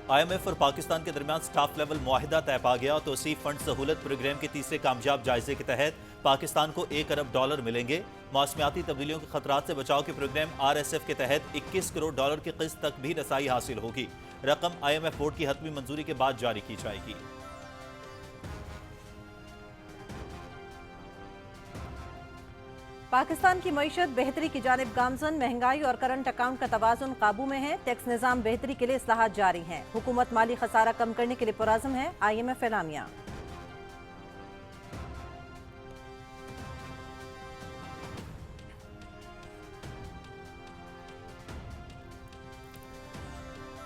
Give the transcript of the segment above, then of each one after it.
IMF اور پاکستان کے درمیان سٹاف لیول معاہدہ طے پا گیا۔ توسیع فنڈ سہولت پروگرام کے تیسرے کامیاب جائزے کے تحت پاکستان کو $1 ارب ملیں گے۔ موسمیاتی تبدیلیوں کے خطرات سے بچاؤ کے پروگرام RSF کے تحت $21 کروڑ کی قسط تک بھی رسائی حاصل ہوگی۔ رقم IMF بورڈ کی حتمی منظوری کے بعد جاری کی جائے گی۔ پاکستان کی معیشت بہتری کی جانب گامزن، مہنگائی اور کرنٹ اکاؤنٹ کا توازن قابو میں ہے۔ ٹیکس نظام بہتری کے لیے اصلاحات جاری ہیں۔ حکومت مالی خسارہ کم کرنے کے لیے پرعزم ہے۔ IMF اعلامیہ۔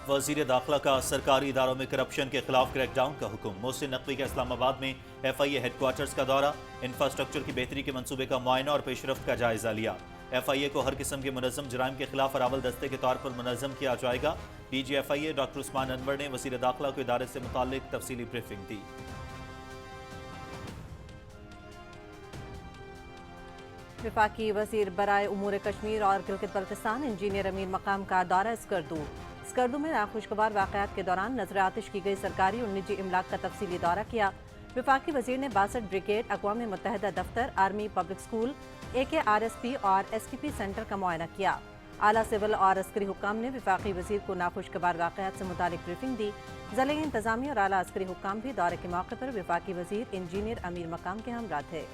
وزیر داخلہ کا سرکاری اداروں میں کرپشن کے خلاف کریک ڈاؤن کا حکم۔ محسن نقوی کا اسلام آباد میں FIA ہیڈ کوارٹرز کا دورہ، انفراسٹرکچر کی بہتری کے منصوبے کا معائنہ اور پیش رفت کا جائزہ لیا۔ FIA کو ہر قسم کے منظم جرائم کے خلاف اراول دستے کے طور پر منظم کیا جائے گا۔ DG FIA ڈاکٹر عثمان انور نے وزیر داخلہ کو ادارے سے متعلق تفصیلی بریفنگ دی۔ وفاقی وزیر برائے امور کشمیر اور گلگت بلتستان انجینئر امیر مقام کا دورہ اسکردو میں ناخوشگوار واقعات کے دوران نظر آتش کی گئی سرکاری اور نجی املاک کا تفصیلی دورہ کیا۔ وفاقی وزیر نے 62 بریگیڈ، اقوام متحدہ دفتر، آرمی پبلک سکول، AKRSP اور STP سینٹر کا معائنہ کیا۔ اعلیٰ سول اور عسکری حکام نے وفاقی وزیر کو ناخوشگوار واقعات سے متعلق بریفنگ دی۔ ضلعی انتظامیہ اور اعلیٰ عسکری حکام بھی دورے کے موقع پر وفاقی وزیر انجینئر امیر مقام کے ہمراہ تھے۔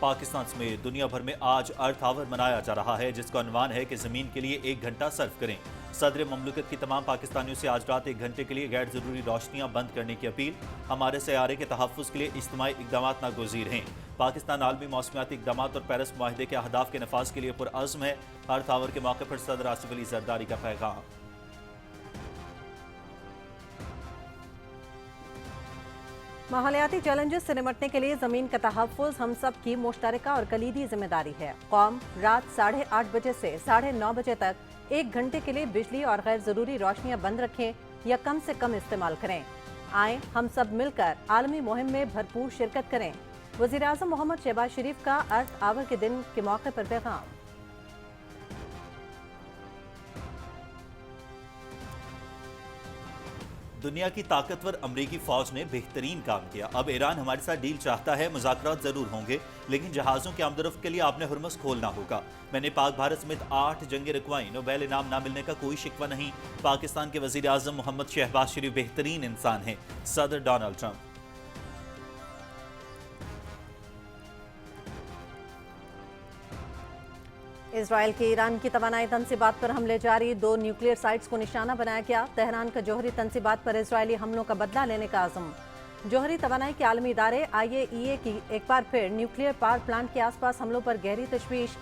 پاکستان سمیت دنیا بھر میں آج ارتھ آور منایا جا رہا ہے، جس کا عنوان ہے کہ زمین کے لیے 1 گھنٹہ صرف کریں۔ صدر مملکت کی تمام پاکستانیوں سے آج رات 1 گھنٹے کے لیے غیر ضروری روشنیاں بند کرنے کی اپیل۔ ہمارے سیارے کے تحفظ کے لیے اجتماعی اقدامات ناگزیر ہیں۔ پاکستان عالمی موسمیاتی اقدامات اور پیرس معاہدے کے اہداف کے نفاذ کے لیے پرعزم ہے۔ ارتھ آور کے موقع پر صدر آصف علی زرداری کا پیغام۔ ماحولیاتی چیلنجز سے نمٹنے کے لیے زمین کا تحفظ ہم سب کی مشترکہ اور کلیدی ذمہ داری ہے۔ قوم رات 8:30 بجے سے 9:30 بجے تک 1 گھنٹے کے لیے بجلی اور غیر ضروری روشنیاں بند رکھیں یا کم سے کم استعمال کریں۔ آئیں ہم سب مل کر عالمی مہم میں بھرپور شرکت کریں۔ وزیراعظم محمد شہباز شریف کا ارتھ آور کے دن کے موقع پر پیغام۔ دنیا کی طاقتور امریکی فوج نے بہترین کام کیا۔ اب ایران ہمارے ساتھ ڈیل چاہتا ہے، مذاکرات ضرور ہوں گے، لیکن جہازوں کے آمد و رفت کے لیے آپ نے ہرمز کھولنا ہوگا۔ میں نے پاک بھارت سمیت 8 جنگیں رکوائیں، نوبیل انعام نہ ملنے کا کوئی شکوہ نہیں۔ پاکستان کے وزیر اعظم محمد شہباز شریف بہترین انسان ہیں۔ صدر ڈونلڈ ٹرمپ۔ اسرائیل کے ایران کی توانائی تنصیبات پر حملے جاری، 2 نیوکلیئر سائٹس کو نشانہ بنایا گیا۔ تہران کا جوہری تنصیبات پر اسرائیلی حملوں کا بدلہ لینے کا عزم۔ جوہری توانائی کے عالمی ادارے IAEA کی ایک بار پھر نیوکلیئر پاور پلانٹ کے آس پاس حملوں پر گہری تشویش۔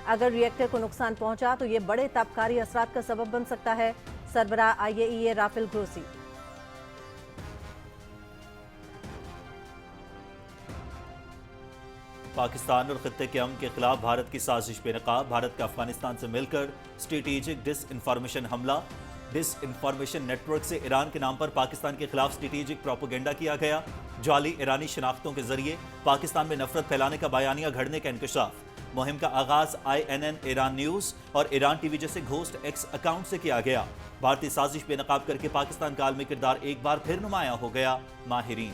اگر ری ایکٹر کو نقصان پہنچا تو یہ بڑے تابکاری اثرات کا سبب بن سکتا ہے۔ سربراہ IAEA رافیل گروسی۔ پاکستان اور خطے کے امن کے خلاف بھارت کی سازش بے نقاب۔ بھارت کا افغانستان سے مل کر اسٹریٹیجک ڈس انفارمیشن حملہ۔ ڈس انفارمیشن نیٹ ورک سے ایران کے نام پر پاکستان کے خلاف اسٹریٹیجک پروپیگنڈا کیا گیا۔ جعلی ایرانی شناختوں کے ذریعے پاکستان میں نفرت پھیلانے کا بیانیہ گھڑنے کا انکشاف۔ مہم کا آغاز INN ایران نیوز اور ایران TV جیسے گھوسٹ ایکس اکاؤنٹ سے کیا گیا۔ بھارتی سازش بے نقاب کر کے پاکستان کا عالمی کردار ایک بار پھر نمایاں ہو گیا۔ ماہرین۔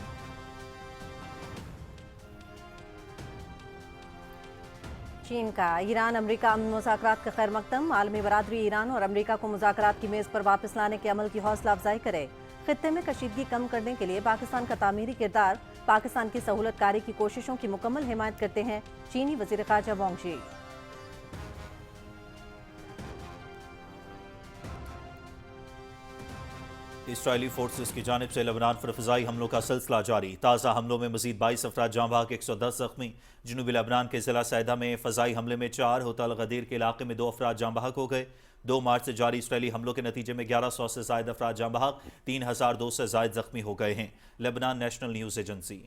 چین کا ایران امریکہ امن مذاکرات کا خیر مقدم۔ عالمی برادری ایران اور امریکہ کو مذاکرات کی میز پر واپس لانے کے عمل کی حوصلہ افزائی کرے۔ خطے میں کشیدگی کم کرنے کے لیے پاکستان کا تعمیری کردار پاکستان کی سہولت کاری کی کوششوں کی مکمل حمایت کرتے ہیں چینی وزیر خارجہ وانگ جی۔ اسرائیلی فورسز کی جانب سے لبنان پر فضائی حملوں کا سلسلہ جاری۔ تازہ حملوں میں مزید 22 افراد جاں بحق، 110 زخمی۔ جنوبی لبنان کے ضلع سیدہ میں فضائی حملے میں 4 ہوٹل غدیر کے علاقے میں 2 افراد جاں بحق ہو گئے۔ 2 مارچ سے جاری اسرائیلی حملوں کے نتیجے میں 1100 سے زائد افراد جاں بحق، 3002 سے زائد زخمی ہو گئے ہیں۔ لبنان نیشنل نیوز ایجنسی۔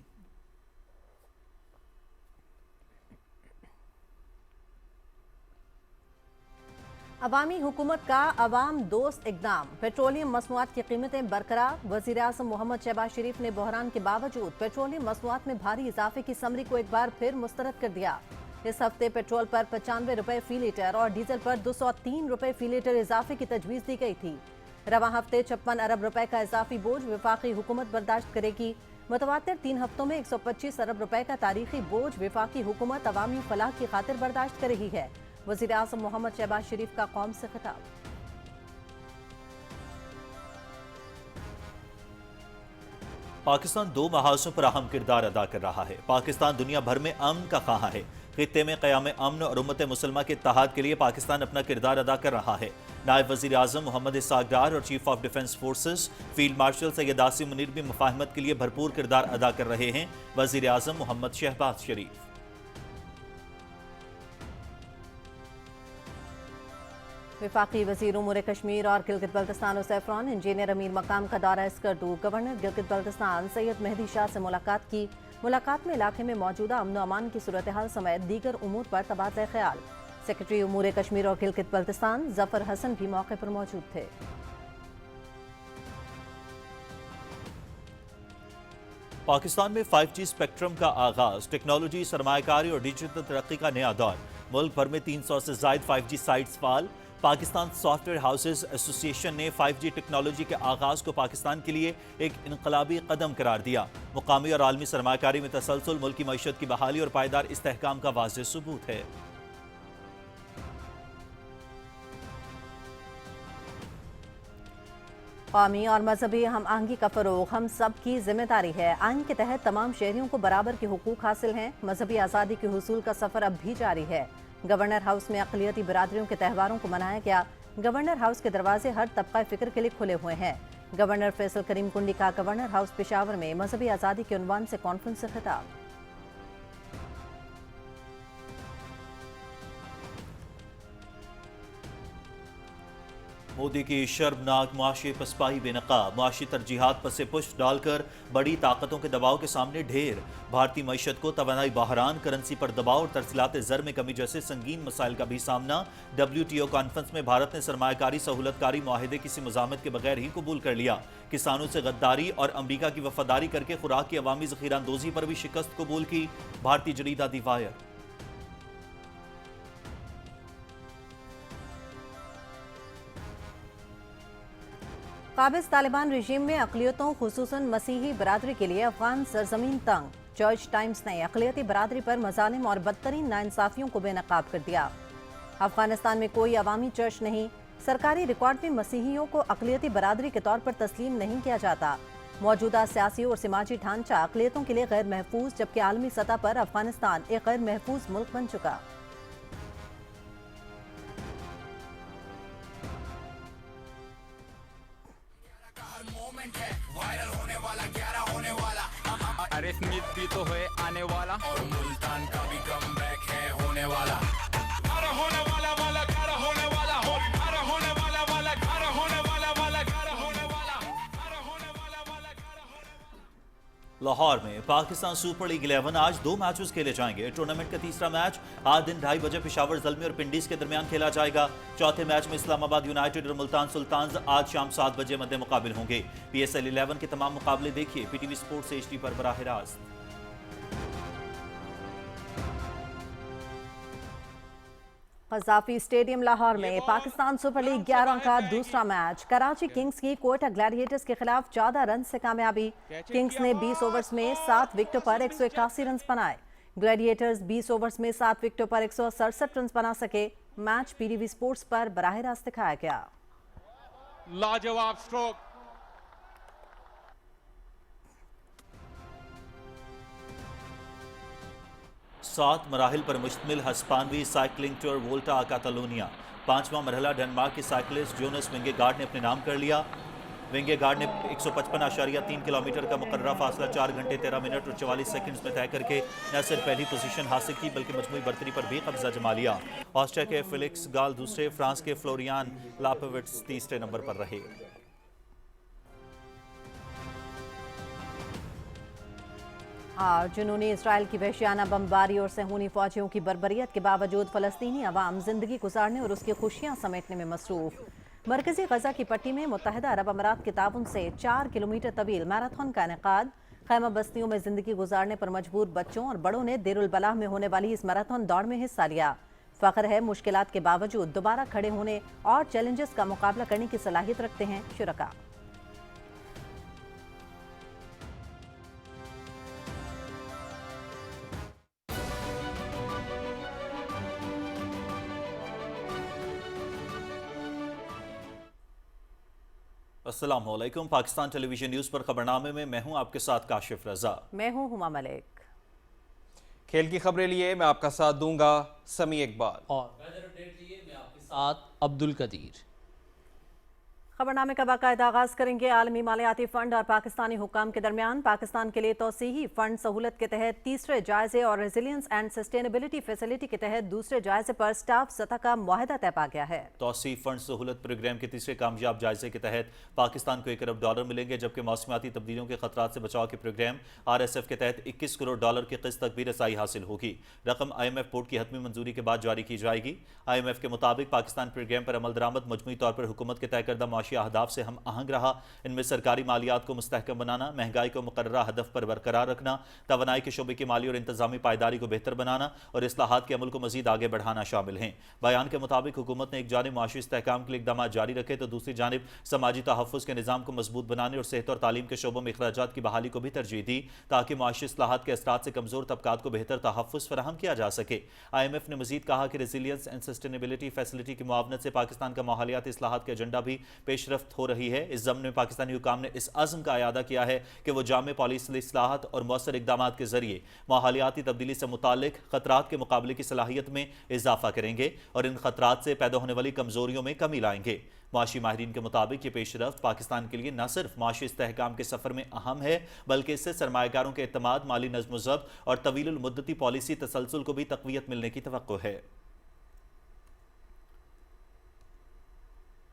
عوامی حکومت کا عوام دوست اقدام، پیٹرولیم مصنوعات کی قیمتیں برقرار۔ وزیر اعظم محمد شہباز شریف نے بحران کے باوجود پیٹرولیم مصنوعات میں بھاری اضافے کی سمری کو ایک بار پھر مسترد کر دیا۔ इस हफ्ते पेट्रोल पर 95 रुपए फी लीटर और डीजल पर 203 रुपए फी लीटर इजाफे की तजवीज़ दी गई थी। रवा हफ्ते 56 अरब रुपए का इजाफी बोझ वफाकी हुकूमत बर्दाश्त करेगी। मुतवातिर 3 हफ्तों में 125 अरब रुपए का तारीखी बोझ वफाकी हुकूमत अवामी फलाह की खातिर बर्दाश्त कर रही है। वज़ीर आज़म मोहम्मद शहबाज शरीफ का कौम से खिताब। पाकिस्तान 2 महाजों पर अहम किरदार अदा कर रहा है। पाकिस्तान दुनिया भर में अमन का ख्वाह है। खित्ते में क़याम अमन और उम्मत मुसलमा के इत्तेहाद के लिए पाकिस्तान अपना किरदार अदा कर रहा है। नायब वज़ीर आज़म मोहम्मद इसहाक़ डार और chief of defence forces field marshal Syed Asim Munir भी मुफाहमत के लिए भरपूर किरदार अदा कर रहे हैं। वज़ीर आज़म मोहम्मद शहबाज शरीफ। वफाकी वज़ीर उमूर कश्मीर और गिलगित बल्तिस्तान और सैफरान इंजीनियर अमीर मकाम का दौरा स्कर्दू। गवर्नर गिलगित बल्तिस्तान सैयद मेहदी शाह से मुलाकात की। मुलाकात में इलाके में मौजूदा अमन व अमान की सूरत हाल समेत दीगर उमूर पर तबादला ख्याल। सेक्रेटरी उमूर कश्मीर और गिलगित बल्तिस्तान जफर हसन भी मौके पर मौजूद थे। पाकिस्तान में 5G स्पेक्ट्रम का आगाज, टेक्नोलॉजी, सरमायाकारी और डिजिटल तरक्की का नया दौर। मुल्क भर में 300 से ज़ायद 5G साइट्स फाल। पाकिस्तान सॉफ्टवेयर हाउसेज एसोसिएशन ने 5G टेक्नोलॉजी के आगाज को पाकिस्तान के लिए एक इनकलाबी कदम करार दिया। मुकामी और आलमी सरमायाकारी में तसलसल मुल्क की मईशत की बहाली और पायदार इस्तेहकाम का वाज़ेह सबूत है। कौमी और मजहबी हम आहंगी का फरोग हम सब की जिम्मेदारी है। आइन के तहत तमाम शहरियों को बराबर के हुकूक हासिल हैं। मजहबी आज़ादी के हुसूल का सफ़र अब भी जारी है। गवर्नर हाउस में अक़लियती बिरादरियों के त्यौहारों को मनाया गया। गवर्नर हाउस के दरवाजे हर तबका फ़िक्र के लिए खुले हुए हैं। गवर्नर फैसल करीम कुंडी का गवर्नर हाउस पेशावर में मजहबी आज़ादी के उन्वान से कॉन्फ्रेंस से खिताब। मोदी की शर्मनाक मुआशी पसपाई बेनकाब, मुआशी तरजीहात पर से पुष्ट डालकर बड़ी ताकतों के दबाव के सामने ढेर। भारतीय मईशत को तवानाई बहरान, करेंसी पर दबाव और तरसीलात ज़र में कमी जैसे संगीन मसाइल का भी सामना। WTO कॉन्फ्रेंस में भारत ने सरमायाकारी सहूलतकारी मुआहिदे किसी मज़ामत के बगैर ही कबूल कर लिया। किसानों से गद्दारी और अमरीका की वफादारी करके खुराक की अवामी ज़ख़ीरांदोज़ी पर भी शिकस्त कबूल की। भारतीय जरीदा दी वायर। काबिज़ तालिबान रजीम में अक़लियतों खुसूसन मसीही बरादरी के लिए अफगान सरजमीन तंग। जॉर्ज टाइम्स ने अक़लियती बरादरी पर मज़ालिम और बदतरीन नाइंसाफ़ियों को बेनकाब कर दिया। अफगानिस्तान में कोई अवामी चर्च नहीं। सरकारी रिकॉर्ड में मसीहियों को अक़लियती बरादरी के तौर पर तस्लीम नहीं किया जाता। मौजूदा सियासी और समाजी ढांचा अक़लियतों के लिए गैर महफूज, जबकि आलमी सतह पर अफगानिस्तान एक गैर महफूज मुल्क बन चुका। अरे स्मिथ भी तो है आने वाला और मुल्तान का भी कमबैक है होने वाला। होने वाला वाला घर होने वाला हो होने वाला वाला घर होने वाला वाला घर होने वाला होने वाला वाला घर। लाहौर में पाकिस्तान सुपर लीग 11 आज 2 मैचेस खेले जाएंगे। टूर्नामेंट का तीसरा मैच आज दिन 2:30 बजे पेशावर ज़ल्मी और पिंडीज के दरमियान खेला जाएगा। चौथे मैच में इस्लामाबाद यूनाइटेड और मुल्तान सुल्तान्स आज शाम 7 बजे मद्दे मुकाबिल होंगे। PSL 11 के तमाम मुकाबले देखिए PTV स्पोर्ट्स HD पर बराह रास्त। क़ज़ाफ़ी स्टेडियम लाहौर में पाकिस्तान सुपर लीग 11 का दूसरा मैच। कराची किंग्स की कोयटा ग्लैडिएटर्स के खिलाफ 14 रन से कामयाबी। किंग्स ने 20 ओवर्स में 7 विकेटों पर 181 रन बनाए। ग्लैडिएटर्स 20 ओवर्स में 7 विकेटों पर 167 रन बना सके। मैच PTV स्पोर्ट्स पर बराह रास्त दिखाया गया। लाजवाब स्ट्रोक। 7 मराहिल पर मुश्तमिल हस्पानवी साइकिलिंग टूर वोल्टा आ कैटालोनिया। 5वां मरहला डेनमार्क के साइकिलिस्ट जोनस विंगेगार्ड ने अपने नाम कर लिया। विंगेगार्ड ने 155.3 किलोमीटर का मुकर्ररा फासला 4 घंटे 13 मिनट और 44 सेकंड्स में तय करके न सिर्फ पहली पोजीशन हासिल की बल्कि मजमूई बर्तरी पर भी कब्जा जमा लिया। ऑस्ट्रिया के फेलिक्स गाल दूसरे, फ्रांस के फ्लोरियान लापोविट्स तीसरे नंबर पर रहे। और जुनूनी इसराइल की वहशियाना बमबारी और सहूनी फौजियों की बर्बरियत के बावजूद फ़लस्तीनी अवाम जिंदगी गुजारने और उसकी खुशियां समेटने में मसरूफ। मरकजी गजा की पट्टी में मुत्तहिदा अरब अमारात के ताउन से 4 किलोमीटर तवील मैराथन का इनेकाद। खैमा बस्तियों में जिंदगी गुजारने पर मजबूर बच्चों और बड़ों ने देरुल बलाह में होने वाली इस मैराथन दौड़ में हिस्सा लिया। फख्र है मुश्किलात के बावजूद दोबारा खड़े होने और चैलेंजेस का मुकाबला करने की सलाहियत रखते हैं शुरका। अस्सलाम वालेकुम। पाकिस्तान टेलीविजन न्यूज़ पर खबरनामे में मैं हूं आपके साथ काशिफ रजा। मैं हूं हुमा मलिक। खेल की खबरें लिए मैं आपका साथ दूंगा समी इकबाल और वेदर अपडेट लिए मैं आपके साथ अब्दुल कदीर। खबरनामे का बाकायदा आगाज करेंगे। आलमी मालियाती फंड और पाकिस्तानी हुक्काम के दरमियान पाकिस्तान के लिए तौसीही फंड सहूलत के तहत तीसरे जायजे और रेजिलियंस एंड सस्टेनेबिलिटी फैसिलिटी के तहत दूसरे जायजे पर स्टाफ सतह का मुआहदा तय पा गया है। तौसीही फंड सहूलत प्रोग्राम के तीसरे कामयाब जायजे के तहत पाकिस्तान को $1 अरब मिलेंगे, जबकि मौसमियाती तब्दीलियों के खतरात से बचाव के प्रोग्राम RSF के तहत $21 करोड़ की किस्त तक भी रसाई हासिल होगी। रकम IMF बोर्ड की हतमी मंजूरी के बाद जारी की जाएगी। IMF के मुताबिक पाकिस्तान प्रोग्राम पर अमल दरामद मजमूई तौर पर हुकूमत के तय करदा माशी अहदाफ से हम आहंग रहा। इनमें सरकारी मालियात को मुस्तहकम बनाना, महंगाई को मुकर्ररा हदफ पर बरकरार रखना, तवानाई के शोबे की माली और इंतजामी पायदारी को बेहतर बनाना और इस्लाहात के अमल को मजीद आगे बढ़ाना शामिल हैं। बयान के मुताबिक हुकूमत ने एक जानिब माशी इस्तेहकाम के लिए इकदाम जारी रखे तो दूसरी जानिब समाजी तहफ़्फ़ुज़ के निज़ाम को मजबूत बनाने और सेहत और तालीम के शोबों में अखराजात की बहाली को भी तरजीह दी, ताकि माशी इस्लाहात के असरात से कमज़ोर तबकात को बेहतर तहफ़्फ़ुज़ फराहम किया जा सके। IMF ने मजीद कहा कि रेजिलियंस एंड सस्टेनेबिलिटी फैसिलिटी की मुआवनत से पाकिस्तान का माहौलियाती इस्लाहात का एजेंडा भी पेशरफ्त हो रही है। इस ज़मन में पाकिस्तानी हुकाम ने इस अज़्म का अयादा किया है कि वो जामे पॉलिसी इस्लाहात और मौसर इक़दामात के जरिए माहौलियाती तब्दीली से मुताल्लिक खतरात के मुकाबले की सलाहियत में इजाफा करेंगे और इन खतरात से पैदा होने वाली कमजोरियों में कमी लाएंगे। माशी माहिरीन के मुताबिक ये पेशरफ्त पाकिस्तान के लिए न सिर्फ माशी इस्तेहकाम के सफ़र में अहम है, बल्कि इससे सरमायाकारों के एतमाद, माली नज़्म व ज़ब्त और तवील मुद्दती पॉलिसी तसलसल को भी तक़वियत मिलने की तवक्को है।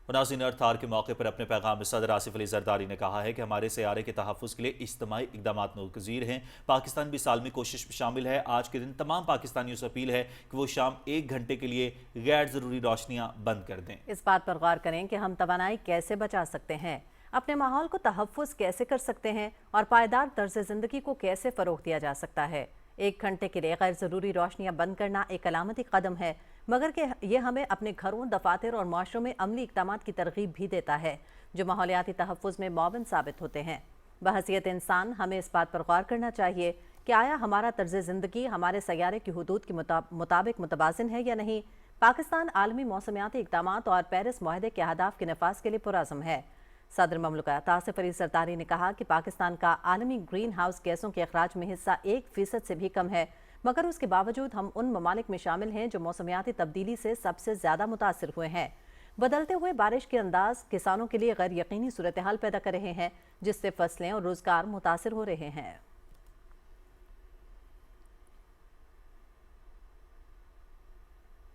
नाज़रीन, अर्थ आवर के मौके पर अपने पैगाम में सदर आसिफ अली जरदारी ने कहा है कि हमारे सैयारे के तहफ़्फ़ुज़ के लिए इज्तिमाई इक़दामात नागज़ीर हैं। पाकिस्तान भी सालमी कोशिश में शामिल है। आज के दिन तमाम पाकिस्तानियों से अपील है कि वो शाम 1 घंटे के लिए गैर ज़रूरी रोशनियाँ बंद कर दें। इस बात पर गौर करें कि हम तवानाई कैसे बचा सकते हैं, अपने माहौल को तहफ़्फ़ुज़ कैसे कर सकते हैं और पायदार तर्ज़ ज़िंदगी को कैसे फ़रोग़ दिया जा सकता है। 1 घंटे के लिए गैर ज़रूरी रोशनियाँ बंद करना एक अलामती कदम है, मगर कि ये हमें अपने घरों, दफातर और माशरों में अमली इक़दामात की तरगीब भी देता है जो माहौलियाती तहफ़्फ़ुज़ में मुआवन साबित होते हैं। बहसीयत इंसान हमें इस बात पर गौर करना चाहिए कि आया हमारा तर्ज़ ज़िंदगी हमारे सैयारे की हुदूद के मुताबिक मुतवाज़िन है या नहीं। पाकिस्तान आलमी मौसमियाती इक़दामात और पेरिस मुआहदे के अहदाफ के नफाज़ के लिए पुरअज़्म है। सदर ममलकत आसिफ अली जरदारी ने कहा कि पाकिस्तान का आलमी ग्रीन हाउस गैसों के अखराज में हिस्सा 1% से भी कम है, मगर उसके बावजूद हम उन ममालिक में शामिल हैं जो मौसमियाती तब्दीली से सबसे ज़्यादा मुतासिर हुए हैं। बदलते हुए बारिश के अंदाज किसानों के लिए गैर यकीनी सूरत हाल पैदा कर रहे हैं, जिससे फसलें और रोज़गार मुतासिर हो रहे हैं।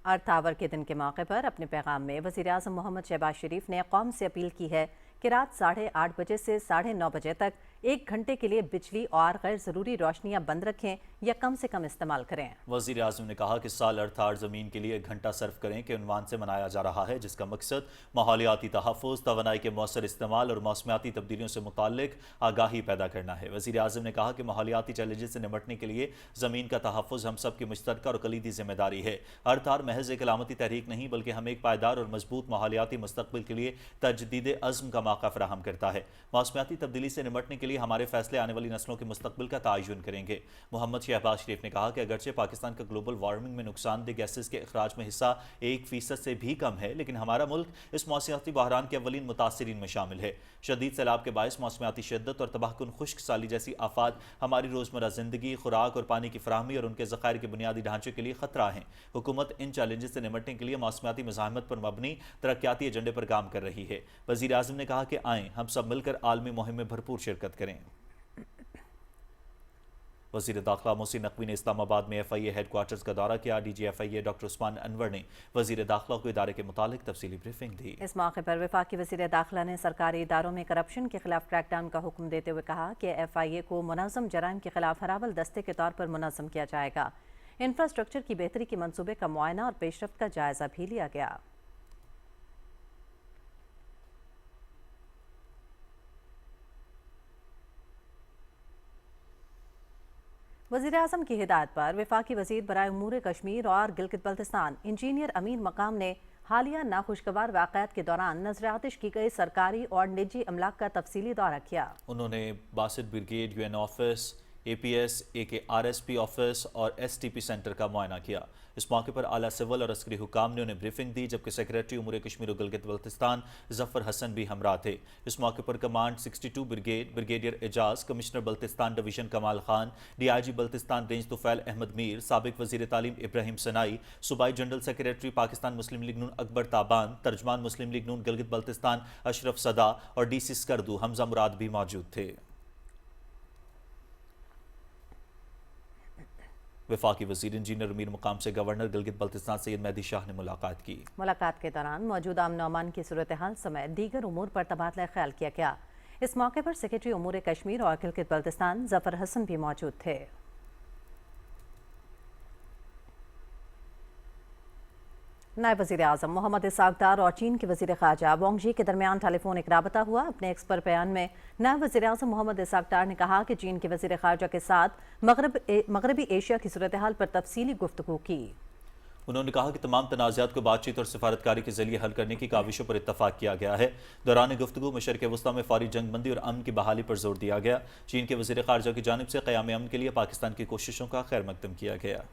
अर्थ आवर के दिन के मौके पर अपने पैगाम में वज़ीर आज़म मोहम्मद शहबाज शरीफ ने कौम से अपील की है कि रात 8:30 बजे से 9:30 बजे तक 1 घंटे के लिए बिजली और गैर ज़रूरी रोशनियाँ बंद रखें या कम से कम इस्तेमाल करें। वज़ीर आज़म ने कहा कि साल अर्थ आवर ज़मीन के लिए 1 घंटा सर्फ करें के उन्वान से मनाया जा रहा है, जिसका मकसद माहौलियाती तहफ़्फ़ुज़, तवानाई के मौसर इस्तेमाल और मौसमियाती तब्दीलियों से मुताल्लिक आगाही पैदा करना है। वज़ीर आज़म ने कहा कि माहौलियाती चैलेंजेस से निपटने के लिए ज़मीन का तहफ़्फ़ुज़ हम सब की मुश्तरका और कलीदी जिम्मेदारी है। अर्थ आवर महज एक अलामती तहरीक नहीं, बल्कि हमें एक पायदार और मजबूत माहौलियाती मुस्तक़बिल के लिए तजदीद अज़्म का मौका फराहम करता है। मौसमियाती तब्दीली से निपटने के लिए हमारे फैसले आने वाली नस्लों के मुस्तक़बिल का तयन करेंगे। मोहम्मद शहबाज शरीफ ने कहा कि अगरचे पाकिस्तान का ग्लोबल वार्मिंग में नुकसानदेह गैसेस के अखराज में हिस्सा 1% से भी कम है, लेकिन हमारा मुल्क इस मौसमियाती बहरान के अवलीन मुतासिरीन में शामिल है। शदीद सैलाब के बायस मौसमियाती शिद्दत और तबाहकुन खुश्क साली जैसी आफात हमारी रोज़मर्रा ज़िंदगी, खुराक और पानी की फराहमी और उनके ज़खायर के बुनियादी ढांचे के लिए खतरा हैं। हुकूमत इन चैलेंजेस से निपटने के लिए मौसमियाती मज़ाहमत पर मबनी तरक्याती एजेंडे पर काम कर रही है। वज़ीर आज़म ने कहा कि आएँ हम सब मिलकर आलमी मुहिम में भरपूर शिरकत करें। वज़ीर दाखिला मोहसिन नकवी ने इस्लामाबाद में FIA हेडक्वार्टर्स का दौरा किया। DG FIA doctor Usman Anwar ने वज़ीर दाखिला को इदारे के मुतालिक तफसीली ब्रीफिंग दी। इस मौके पर वफाकी वज़ीर दाखिला ने सरकारी इदारों में करप्शन के खिलाफ क्रैकडाउन का हुक्म देते हुए कहा कि FIA को मुनज़्ज़म जराइम के खिलाफ हरावल दस्ते के तौर पर मुनज़्ज़म किया जाएगा। इंफ्रास्ट्रक्चर की बेहतरी के मंसूबे का मुआयना और पेशरफ्त का जायजा भी लिया गया। वज़ीर आज़म की हिदायत पर वफाकी वज़ीर बराए उमूर कश्मीर और गिलगित बल्तिस्तान इंजीनियर अमीर मकाम ने हालिया नाखुशगवार वाक़यात के दौरान नज़र-ए-आतिश की गई सरकारी और निजी अमलाक का तफसीली दौरा किया। उन्होंने Basit brigade, UN office, APS, AKRSP office और STP सेंटर का मुआयना किया। इस मौके पर आला सिविल और अस्करी हुकाम ने उन्हें ब्रीफिंग दी, जबकि सेक्रेटरी उमूर कश्मीर और गिलगित बल्तिस्तान जफर हसन भी हमरा थे। इस मौके पर command 62 brigade brigadier Ejaz, commissioner Baltistan division Kamal Khan, DIG Baltistan range Tufail Ahmed Mir, साबिक वजीर तालीम इब्राहिम सनाई, सूबाई जनरल सेक्रेटरी पाकिस्तान मुस्लिम लीग नून अकबर ताबान, तर्जमान मुस्लिम लीग नून गिलगित बल्तिस्तान अशरफ सदा और DC स्कर्दू हमजा मुराद भी मौजूद थे। वफाकी वज़ीर इंजीनियर अमीर मुकाम से गवर्नर गिलगित बल्तिस्तान सैयद मेहदी शाह ने मुलाकात की। मुलाकात के दौरान मौजूदा अमन अमान की सूरत हाल समेत दीगर उमूर पर तबादला ख्याल किया गया। इस मौके पर सेक्रेटरी उमूर कश्मीर और गिलगित बल्तिस्तान जफर हसन भी मौजूद थे। नायब वज़ीर आज़म मोहम्मद इसाक डार और चीन के वज़ीर ख़ारजा वांग यी के दरमियान टेलीफोनिक राबता हुआ। अपने एक्स पर बयान में नायब वज़ीर आज़म मोहम्मद इसाक डार ने कहा कि चीन के वज़ीर ख़ारजा के साथ मगरबी एशिया की सूरत हाल पर तफसीली गुफ्तगू की। उन्होंने कहा कि तमाम तनाज़ात को बातचीत और सिफारतकारी के जरिए हल करने की काविशों पर इत्तफाक किया गया है। दौरान गुफ्तगू मशरिक़ वस्ता में फौरी जंगबंदी और अमन की बहाली पर जोर दिया गया। चीन के वज़ीर ख़ारजा की जानिब से क़याम अमन के लिए पाकिस्तान की कोशिशों का खैर मकदम किया गया।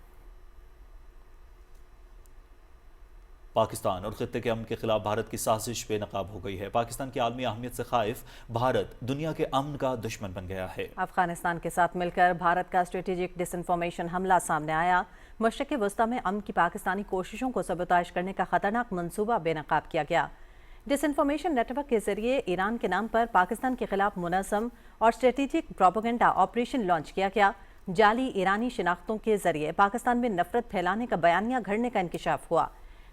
पाकिस्तान और खित्ते के अमन के खिलाफ भारत की साजिश बेनकाब हो गई है। पाकिस्तान की आलमी अहमियत से खाइफ भारत दुनिया के अमन का दुश्मन बन गया है। अफगानिस्तान के साथ मिलकर भारत का स्ट्रेटेजिक डिसइंफॉर्मेशन हमला सामने आया। मशरिक़ वस्ता में अमन की पाकिस्तानी कोशिशों को सबोताश करने का खतरनाक मंसूबा बेनकाब किया गया। डिसइंफॉर्मेशन नेटवर्क के जरिए ईरान के नाम पर पाकिस्तान के खिलाफ मुनज़्ज़म और स्ट्रेटेजिक प्रोपेगेंडा ऑपरेशन लॉन्च किया गया। जाली ईरानी शिनाख्तों के जरिए पाकिस्तान में नफरत फैलाने का बयानिया घड़ने का इंकशाफ हुआ।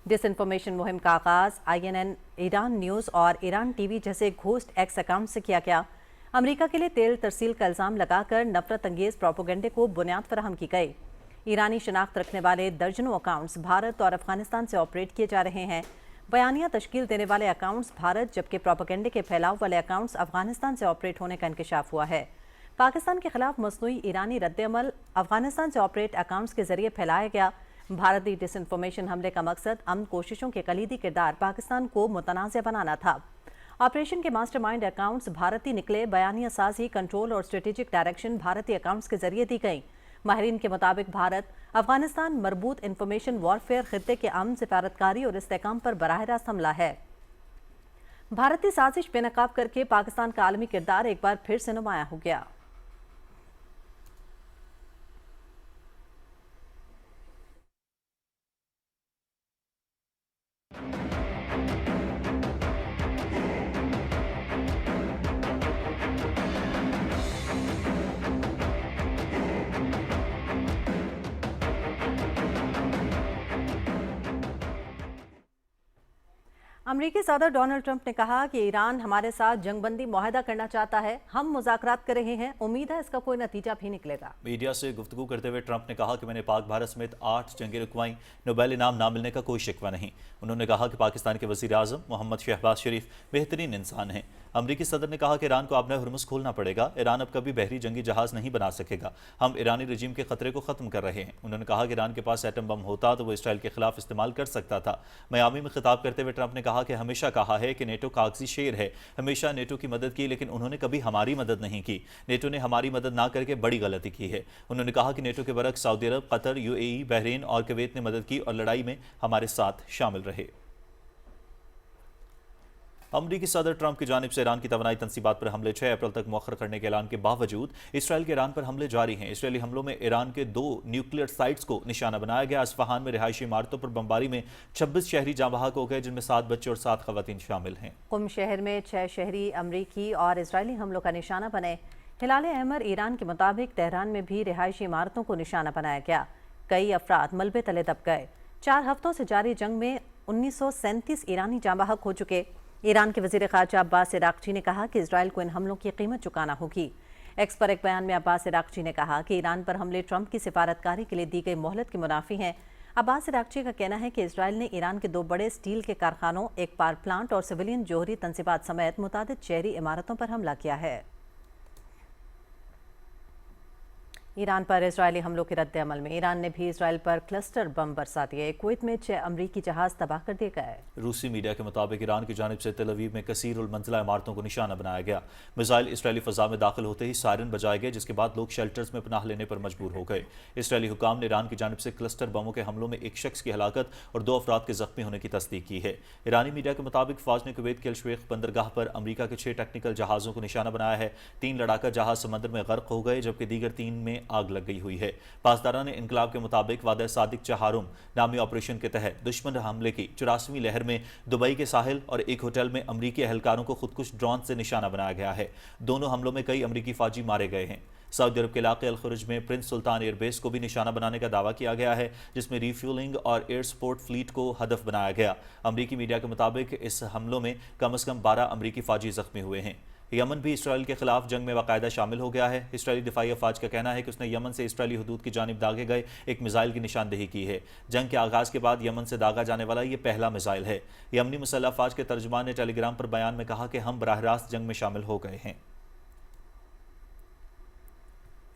डिसइंफॉर्मेशन मुहिम का आगाज़ INN, ईरान न्यूज़ और ईरान TV जैसे घोस्ट एक्स अकाउंट से किया गया। अमेरिका के लिए तेल तरसील का इल्ज़ाम लगाकर नफरत अंगेज़ प्रोपेगेंडे को बुनियाद फराहम की गई। ईरानी शनाख्त रखने वाले दर्जनों अकाउंट्स भारत और अफगानिस्तान से ऑपरेट किए जा रहे हैं। बयानिया तश्कील देने वाले अकाउंट्स भारत, जबकि प्रोपेगेंडे के फैलाव वाले अकाउंट्स अफगानिस्तान से ऑपरेट होने का इंकशाफ हुआ है। पाकिस्तान के खिलाफ मसनूई ईरानी रद्द-ए-अमल अफगानिस्तान से ऑपरेट अकाउंट्स के जरिए फैलाया गया। भारतीय डिसइंफॉर्मेशन हमले का मकसद अमन कोशिशों के कलीदी किरदार पाकिस्तान को मुतनाज़ बनाना था। ऑपरेशन के मास्टरमाइंड अकाउंट्स भारतीय निकले। बयानिया साजी, कंट्रोल और स्ट्रेटेजिक डायरेक्शन भारतीय अकाउंट्स के जरिए दी गई। माहिरीन के मुताबिक भारत अफगानिस्तान मरबूत इंफॉर्मेशन वॉरफेयर खित्ते के अमन, सिफारतकारी और इस्तेहकाम पर बराह रास्त हमला है। भारतीय साजिश बेनकाब करके पाकिस्तान का आलमी किरदार एक बार फिर से नुमाया हो गया। अमरीकी सदर डोनाल्ड ट्रंप ने कहा कि ईरान हमारे साथ जंगबंदी मुआहदा करना चाहता है। हम मुज़ाकरात कर रहे हैं। उम्मीद है इसका कोई नतीजा भी निकलेगा। मीडिया से गुफ्तगू करते हुए ट्रंप ने कहा कि मैंने पाक भारत समेत 8 जंगें रुकवाईं। नोबेल इनाम ना मिलने का कोई शिकवा नहीं। उन्होंने कहा कि पाकिस्तान के वज़ीर आज़म मोहम्मद शहबाज शरीफ बेहतरीन इंसान हैं। अमरीकी सदर ने कहा कि ईरान को अब हुर्मुज़ खोलना पड़ेगा। ईरान अब कभी बहरी जंगी जहाज़ नहीं बना सकेगा। हम ईरानी रजीम के खतरे को ख़त्म कर रहे हैं। उन्होंने कहा कि ईरान के पास एटम बम होता तो वो इसराइल के खिलाफ इस्तेमाल कर सकता था। मियामी में खिताब करते हुए ट्रंप ने कहा कि हमेशा कहा है कि नेटो कागजी शेर है। हमेशा नेटो की मदद की, लेकिन उन्होंने कभी हमारी मदद नहीं की। नेटो ने हमारी मदद ना करके बड़ी गलती की है। उन्होंने कहा कि नेटो के बरक्स सऊदी अरब, कतर, UAE, बहरीन और कुवैत ने मदद की और लड़ाई में हमारे साथ शामिल रहे। अमरीकी सदर ट्रंप की जानिब से ईरान की तवानाई तनसीबात पर हमले 6 अप्रैल तक मौखर करने के ऐलान के बावजूद इसराइल के ईरान पर हमले जारी हैं। इसराइली हमलों में ईरान के 2 न्यूक्लियर साइट्स को निशाना बनाया गया। इस्फहान में रिहायशी इमारतों पर बमबारी में 26 शहरी जाँ बहक हो गए, जिनमें 7 बच्चे और 7 खवातीन शामिल हैं। कुम शहर में 6 शहरी अमरीकी और इसराइली हमलों का निशाना बने। हिलाल अहमर ईरान के मुताबिक तेहरान में भी रिहायशी इमारतों को निशाना बनाया गया। कई अफराद मलबे तले दब गए। 4 हफ्तों से जारी जंग में 1937 ईरानी जाँ बहक हो चुके। ईरान के वज़ीर ख़ारजा अब्बास इराक़ची ने कहा कि इजराइल को इन हमलों की कीमत चुकाना होगी। एक्स पर एक बयान में अब्बास इराक़ची ने कहा कि ईरान पर हमले ट्रंप की सिफारतकारी के लिए दी गई मोहलत के मुनाफी हैं। अब्बास इराक़ची का कहना है कि इजराइल ने ईरान के 2 बड़े स्टील के कारखानों, एक पावर प्लांट और सिविलियन जोहरी तनसीबात समेत मुतादिद शहरी इमारतों पर हमला किया है। ईरान पर इसराइली हमलों के रद्द अमल में ईरान ने भी इसराइल पर क्लस्टर बम बरसा दिए। कुवैत में 6 अमरीकी जहाज तबाह कर दिए गए। रूसी मीडिया के मुताबिक ईरान की जानिब से तेल अवीव में कसीर उल मंजिला इमारतों को निशाना बनाया गया। मिसाइल इसराइली फ़ज़ा में दाखिल होते ही सायरन बजाए गए, जिसके बाद लोग शेल्टर्स में पनाह लेने पर मजबूर हो गए। इसराइली हुकाम ने ईरान की जानिब से क्लस्टर बमों के हमलों में एक शख्स की हलाकत और 2 अफराद के जख्मी होने की तस्दीक की है। ईरानी मीडिया के मुताबिक फ़ौज ने कुवैत के अल-शुवैख बंदरगाह पर अमरीका के 6 टेक्निकल जहाज़ों को निशाना बनाया है। 3 लड़ाका जहाज़ समंदर में गर्क हो गए, जबकि दीगर 3 में आग लग गई हुई है। पासदारान इनकलाब के मुताबिक वादा सादिक चहारुम नामी ऑपरेशन के तहत दुश्मन हमले की 84वीं लहर में दुबई के साहिल और एक होटल में अमरीकी एहलकारों को खुदकुश ड्रोन से निशाना बनाया गया है। दोनों हमलों में कई अमरीकी फौजी मारे गए हैं। सऊदी अरब के इलाके अल-खुरुज में प्रिंस सुल्तान एयरबेस को भी निशाना बनाने का दावा किया गया है, जिसमें रिफ्यूलिंग और एयर सपोर्ट फ्लीट को हदफ बनाया गया। अमरीकी मीडिया के मुताबिक इस हमलों में कम अज़ कम 12 अमरीकी फौजी जख्मी हुए हैं। यमन भी इसराइल के खिलाफ जंग में बाकायदा शामिल हो गया है। इसराइली दिफाई अफवाज का कहना है कि उसने यमन से इसराइली हुदूद की जानिब दागे गए एक मिसाइल की निशानदेही की है। जंग के आगाज़ के बाद यमन से दागा जाने वाला ये पहला मिसाइल है। यमनी मुसल्लह अफवाज के तर्जुमान ने टेलीग्राम पर बयान में कहा कि हम बराह रास्त जंग में शामिल हो गए हैं।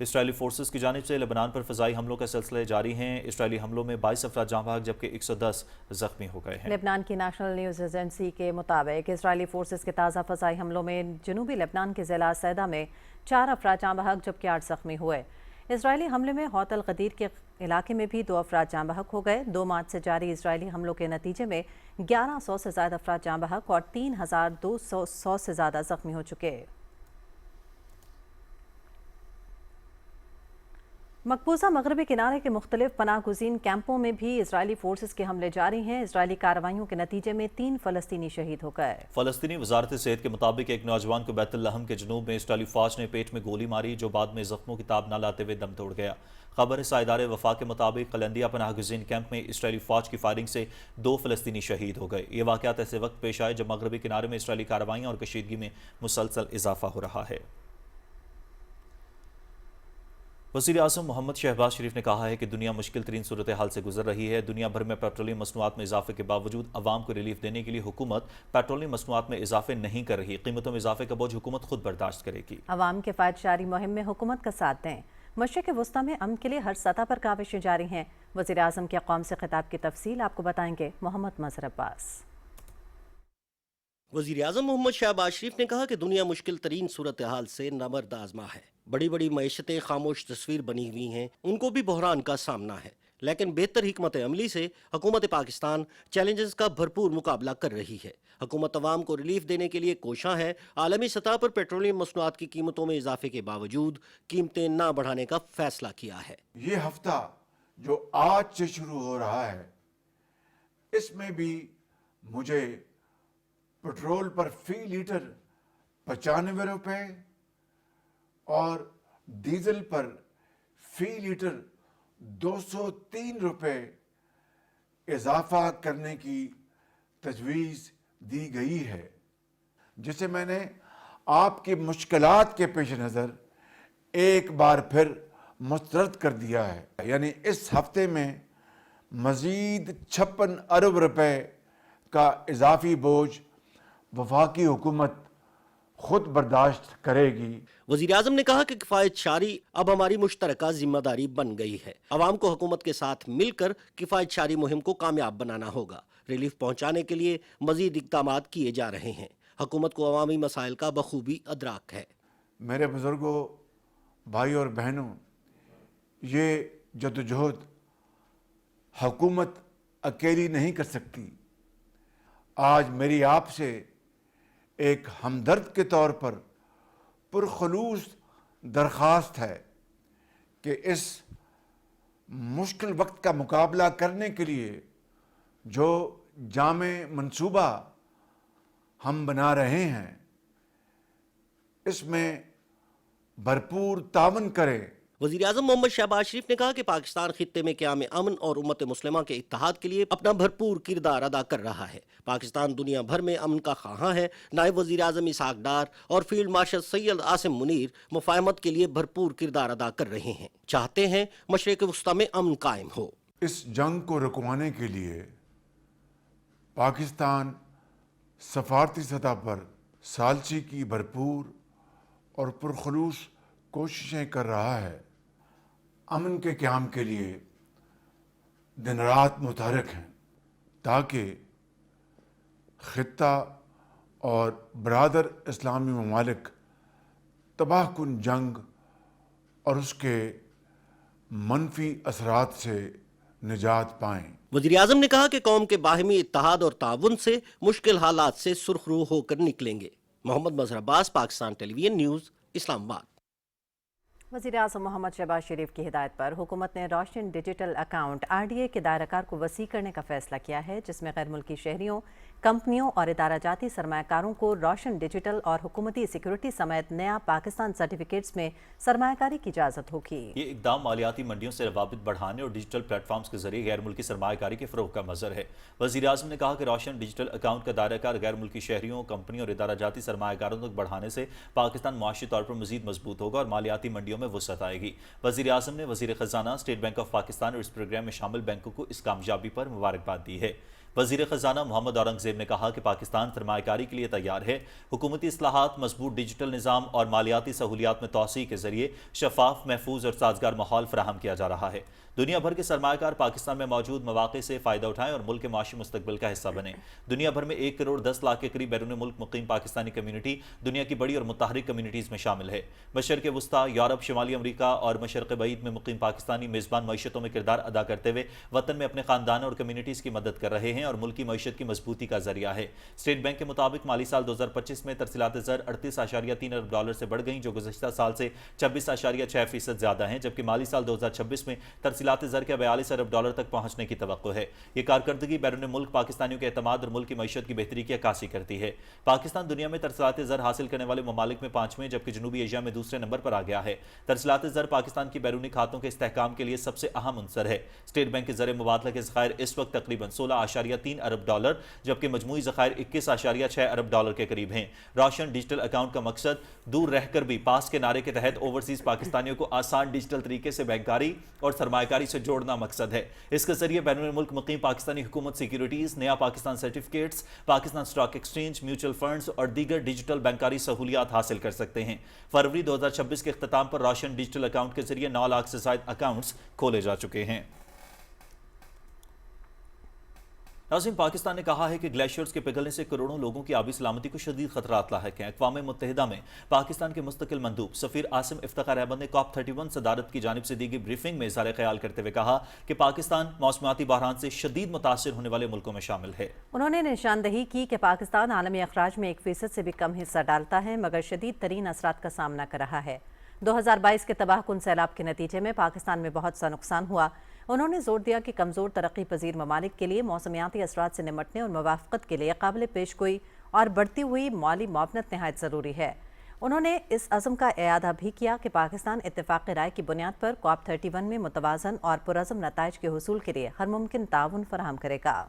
इसराइली फोर्सेस की जानिब से लेबनान पर फ़ज़ाई हमलों का सिलसिला जारी हैं। इसराइली हमलों में 22 अफराद जाँ बहक जबकि 110 जख्मी हो गए हैं। लेबनान की नेशनल न्यूज़ एजेंसी के मुताबिक इसराइली फोर्सेस के ताज़ा फ़ज़ाई हमलों में जनूबी लेबनान के ज़िला सैदा में 4 अफराद जाँ बहक जबकि 8 जख्मी हुए। इसराइली हमले में हौत अल गदीर के इलाके में भी 2 अफराद जाँ बहक हो गए। 2 मार्च से जारी इसराइली हमलों के नतीजे में 1100 से ज़्यादा अफराद जाँ बहक और 3200 से ज़्यादा जख्मी हो चुके। मकबूजा मगरबी किनारे के मुख्तलिफ पनाह गुज़ीन कैंपों में भी इसराइली फोर्सेस के हमले जारी हैं। इसराइली कार्रवाइयों के नतीजे में 3 फ़लस्तीनी शहीद हो गए। फ़लस्तीनी वज़ारत सेहत के मुताबिक एक नौजवान को बैतुल-लहम के जनूब में इसराइली फ़ौज ने पेट में गोली मारी, जो बाद में ज़ख्मों की ताब न लाते हुए दम तोड़ गया। खबर साइदार वफा के मुताबिक कलंदिया पनाह गुज़ीन कैंप में इसराइली फ़ौज की फायरिंग से 2 फ़लस्तीनी शहीद हो गए। ये वाक़यात ऐसे वक्त पेश आए जब मगरबी किनारे में इसराइली कार्रवाइयाँ और कशीदगी में मुसलसल इजाफा हो रहा है। वज़ीर आज़म मोहम्मद शहबाज शरीफ ने कहा है कि दुनिया मुश्किल तरीन सूरत हाल से गुजर रही है। दुनिया भर में पेट्रोलियम मसनूआत में इजाफे के बावजूद अवाम को रिलीफ देने के लिए हुकूमत पेट्रोलियम मसनूआत में इजाफे नहीं कर रही। कीमतों में इजाफे का बोझ हुकूमत खुद बर्दाश्त करेगी। अवाम के फ़ायदेशारी मुहिम में हुकूमत का साथ दें। मशरिक़ वस्ता में अमन के लिए हर सतह पर काविशें जारी हैं। वज़ीर आज़म के कौम से खिताब की तफसील आपको बताएंगे मोहम्मद मज़हर अब्बास। वज़ीर आज़म मोहम्मद शहबाज शरीफ ने कहा कि दुनिया मुश्किल तरीन सूरत हाल से नमर्द आज़मा है। बड़ी बड़ी मईशतें खामोश तस्वीर बनी हुई हैं, उनको भी बहरान का सामना है, लेकिन बेहतर हिकमत अमली से हुकूमत पाकिस्तान चैलेंजेस का भरपूर मुकाबला कर रही है। हुकूमत अवाम को रिलीफ देने के लिए कोशां है। आलमी सतह पर पेट्रोलियम मसनूआत की कीमतों में इजाफे के बावजूद कीमतें ना बढ़ाने का फैसला किया है। ये हफ्ता जो आज से शुरू हो रहा है, इसमें भी मुझे पेट्रोल पर फी लीटर 95 रुपए और डीजल पर फी लीटर 203 रुपए इजाफा करने की तजवीज़ दी गई है, जिसे मैंने आपकी मुश्किलात के पेश नज़र एक बार फिर मुस्तरद कर दिया है। यानी इस हफ्ते में मज़ीद 56 अरब रुपए का इजाफी बोझ वफाकी हुकूमत खुद बर्दाश्त करेगी। वज़ीर आज़म ने कहा कि किफ़ायत शारी अब हमारी मुश्तरका जिम्मेदारी बन गई है। अवाम को हुकूमत के साथ मिलकर किफ़ायत शारी मुहिम को कामयाब बनाना होगा। रिलीफ पहुँचाने के लिए मज़ीद इक़दामात किए जा रहे हैं। हुकूमत को अवामी मसाइल का बखूबी अदराक है। मेरे बुज़ुर्गों, भाई और बहनों, ये जद्दोजहद हुकूमत अकेली नहीं कर सकती। आज मेरी आपसे एक हमदर्द के तौर पर पुरखलूस दरख्वास्त है कि इस मुश्किल वक्त का मुकाबला करने के लिए जो जामे मंसूबा हम बना रहे हैं, इसमें भरपूर तावन करें। वज़ीर आज़म मोहम्मद शहबाज शरीफ ने कहा कि पाकिस्तान खित्ते में क़याम अमन और उम्मत मुस्लिमा के इत्तेहाद के लिए अपना भरपूर किरदार अदा कर रहा है। पाकिस्तान दुनिया भर में अमन का ख़्वाहां है। नायब वज़ीर आज़म इसहाक डार और फील्ड मार्शल सैयद आसिम मुनीर मुफाहमत के लिए भरपूर किरदार अदा कर रहे हैं। चाहते हैं मशरिक़ वस्ता में अमन कायम हो। इस जंग को रुकवाने के लिए पाकिस्तान सफारती सतह पर सालसी की भरपूर और पुरखलूस कोशिशें कर रहा है। अमन के क़याम के लिए दिन रात मुतहरक हैं ताकि ख़ित्ता और बरादर इस्लामी ममालिक तबाहकुन जंग और उसके मनफी असरात से निजात पाएं। वज़ीर आज़म ने कहा कि कौम के बाहमी इत्तेहाद और ताउन से मुश्किल हालात से सुरखरू होकर निकलेंगे। Mohammad Mazhar Abbas, Pakistan television news, Islamabad. वज़ीर आज़म मोहम्मद शहबाज शरीफ की हिदायत पर हुकूमत ने रोशन डिजिटल अकाउंट RDA के दायराकार को वसी करने का फैसला किया है, जिसमें गैर मुल्की शहरियों, कंपनियों और इदारा जाती सरमाकारों को रोशन डिजिटल और हुकूमती सिक्योरिटी समेत नया पाकिस्तान सर्टिफिकेट्स में सरमाकारी की इजाज़त होगी। ये इकदाम मालियाती मंडियों से रवाबित बढ़ाने और डिजिटल प्लेटफॉर्म्स के जरिए गैर मुल्की सरमाकारी के फ़रोग़ का मज़र है। वज़ीर आज़म ने कहा कि रोशन डिजिटल अकाउंट का दायराकार गैर मुल्की शहरियों, कंपनियों और इदारा जाती सरमाकारों तक बढ़ाने से पाकिस्तान मुआशी तौर पर मज़ीद मजबूत होगा और मालियाती मंडियों में वसअत आएगी। वज़ीर आज़म ने वज़ीर ख़ज़ाना, स्टेट बैंक ऑफ पाकिस्तान और इस प्रोग्राम में शामिल बैंकों को इस कामयाबी पर मुबारकबाद दी है। वज़ीर ख़ज़ाना मोहम्मद औरंगज़ेब ने कहा कि पाकिस्तान सरमाकारी के लिए तैयार है। हुकूमती इस्लाहात, मजबूत डिजिटल निज़ाम और मालियाती सहूलियात में तोसी के जरिए शफाफ, महफूज और साजगार माहौल फराहम किया जा रहा है। दुनिया भर के सरमाकार पाकिस्तान में मौजूद मौक़े से फ़ायदा उठाएं और मुल्क के माशी मुस्तकबिल का हिस्सा बने। दुनिया भर में 1 करोड़ 10 लाख के करीब बैरून मुल्क मुक़ीम पाकिस्तानी कम्यूनिटी दुनिया की बड़ी और मुतहरिक कम्यूनिटीज़ में शामिल है। मशरक़ वस्ता, यूरोप, शुमाली अमरीका और मशरक़ बईद में मुक़ीम पाकिस्तानी मेज़बान मईशतों में किरदार अदा करते हुए वतन में अपने ख़ानदान और कम्यूनिटीज़ की मदद कर रहे हैं और मुल्क की मईशत की मजबूती का जरिया है। स्टेट बैंक के मुताबिक माली साल 2025 में तरसीलात ज़र 38.3 अरब डॉलर से बढ़ गईं, जो गुज़श्ता साल से 26.6% ज़्यादा हैं, जबकि माली साल 2026 में तरसीलात ज़र के 42 अरब डॉलर तक पहुंचने की तवक्को है। ये कारकर्दगी बैरून मुल्क पाकिस्तानियों के एतमाद और मुल्क की मईशत की बेहतरी की अक्कासी करती है। पाकिस्तान दुनिया में तरसीलात ज़र हासिल करने वाले ममालिक में 5वें जबकि जनूबी एशिया में दूसरे नंबर पर आ गया है। तरसीलात ज़र पाकिस्तान की बैरूनी खातों के इस्तेहकाम के लिए सबसे अहम अंसर है। स्टेट बैंक के ज़र मुबादला के ज़खायर इस वक्त तकरीबन 16.3 अरब डॉलर जबकि मजमूई ज़खायर 21.6 अरब डॉलर के करीब हैं। रोशन डिजिटल अकाउंट का मकसद दूर रहकर भी पास के नारे के तहत ओवरसीज पाकिस्तानियों को आसान डिजिटल तरीके से बैंकारी और सरमाकारी से जोड़ना मकसद है। इसके जरिए बैरून मुल्क मुक़ीम पाकिस्तानी हुकूमत सिक्योरिटीज़, नया Pakistan certificates, Pakistan stock exchange, mutual funds और दीगर डिजिटल बैंकारी सहूलियात हासिल कर सकते हैं। फरवरी 2026 के इख्तिताम पर रोशन डिजिटल अकाउंट के जरिए 9 लाख से ज़ायद अकाउंट्स खोले जा चुके हैं। नाज़रीन, पाकिस्तान ने कहा है कि ग्लेशियर्स के पिघलने से करोड़ों लोगों की आबी सलामती को शदीद खतरात लाहक हैं। अक़वाम मुत्तहिदा में पाकिस्तान के मुस्तकिल मंदूब सफ़ीर आसिम इफ्तिखार अहमद ने COP31 सदारत की जानिब से दी गई ब्रीफिंग में इज़हार ख्याल करते हुए कहा कि पाकिस्तान मौसमियाती बहरान से शदीद मुतासिर होने वाले मुल्कों में शामिल है। उन्होंने निशानदही की कि पाकिस्तान आलमी अखराज में 1% से भी कम हिस्सा डालता है, मगर शदीद तरीन असरात का सामना कर रहा है। 2022 के तबाहकुन सैलाब के नतीजे में पाकिस्तान में बहुत सा नुकसान हुआ। उन्होंने जोर दिया कि कमज़ोर तरक्की पजीर ममालिक के लिए मौसमियाती असरात से निमटने और मुवाफ़क़त के लिए काबिल पेशगोई और बढ़ती हुई माली मुआवनत नहायत ज़रूरी है। उन्होंने इस अज़म का इआदा भी किया कि पाकिस्तान इत्तेफ़ाक़ राय की बुनियाद पर COP31 में मुतवाज़न और पुरअज़म नताइज के हुसूल के लिए हर मुमकिन ताउन फराहम करेगा।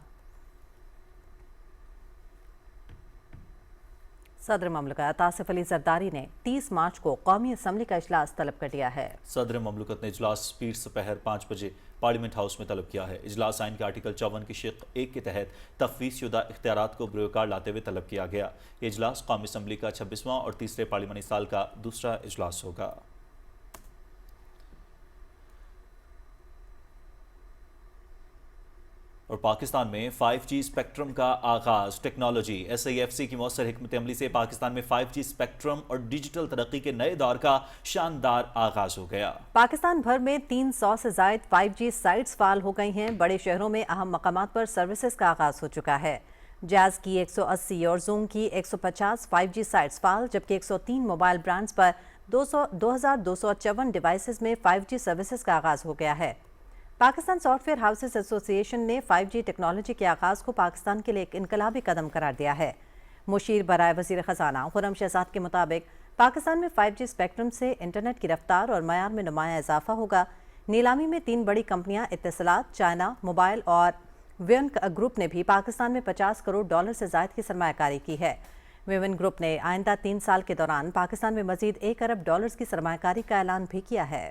सदर ममलकत आसिफ अली जरदारी ने 30 मार्च को कौमी असम्बली का इजलास तलब कर लिया है। सदर ममलकत ने इजलास पीर दोपहर 5 बजे पार्लियामेंट हाउस में तलब किया है। इजलास आइन के आर्टिकल 54 की शिक 1 के तहत तफवीज़ शुदा इख्तियारात को बरोकार लाते हुए तलब किया गया। ये इजलास कौमी असम्बली का 26वां और तीसरे पार्लिमानी साल का दूसरा इजलास होगा। और पाकिस्तान में 5G स्पेक्ट्रम का आगाज। टेक्नोलॉजी SIFC की मौसर हिकमत अमली से पाकिस्तान में 5G स्पेक्ट्रम और डिजिटल तरक्की के नए दौर का शानदार आगाज हो गया। पाकिस्तान भर में 300 से ज़ायद 5G साइट्स फाल हो गई हैं। बड़े शहरों में अहम मकामात पर सर्विसेज का आगाज हो चुका है। जैज़ की 180 और जूम की 150 5G साइट्स फाल, जबकि 103 मोबाइल ब्रांड्स पर 2254 डिवाइसेस में 5G सर्विसेज का आगाज हो गया है। पाकिस्तान सॉफ्टवेयर हाउसेस एसोसिएशन ने 5G टेक्नोलॉजी के आगाज़ को पाकिस्तान के लिए एक इनकलाबी कदम करार दिया है। मुशीर बराए वज़ीर ख़ज़ाना खुर्रम शहज़ाद के मुताबिक पाकिस्तान में 5G स्पेक्ट्रम से इंटरनेट की रफ्तार और मयार में नुमाया इजाफा होगा। नीलामी में 3 बड़ी कंपनियां इत्तिसलात, चाइना मोबाइल और वियन ग्रुप ने भी पाकिस्तान में 50 करोड़ डॉलर से ज़ायद की सरमायाकारी की है। वियन ग्रुप ने आइंदा 3 साल के दौरान पाकिस्तान में मज़ीद 1 अरब डॉलर की सरमायाकारी का ऐलान भी किया है।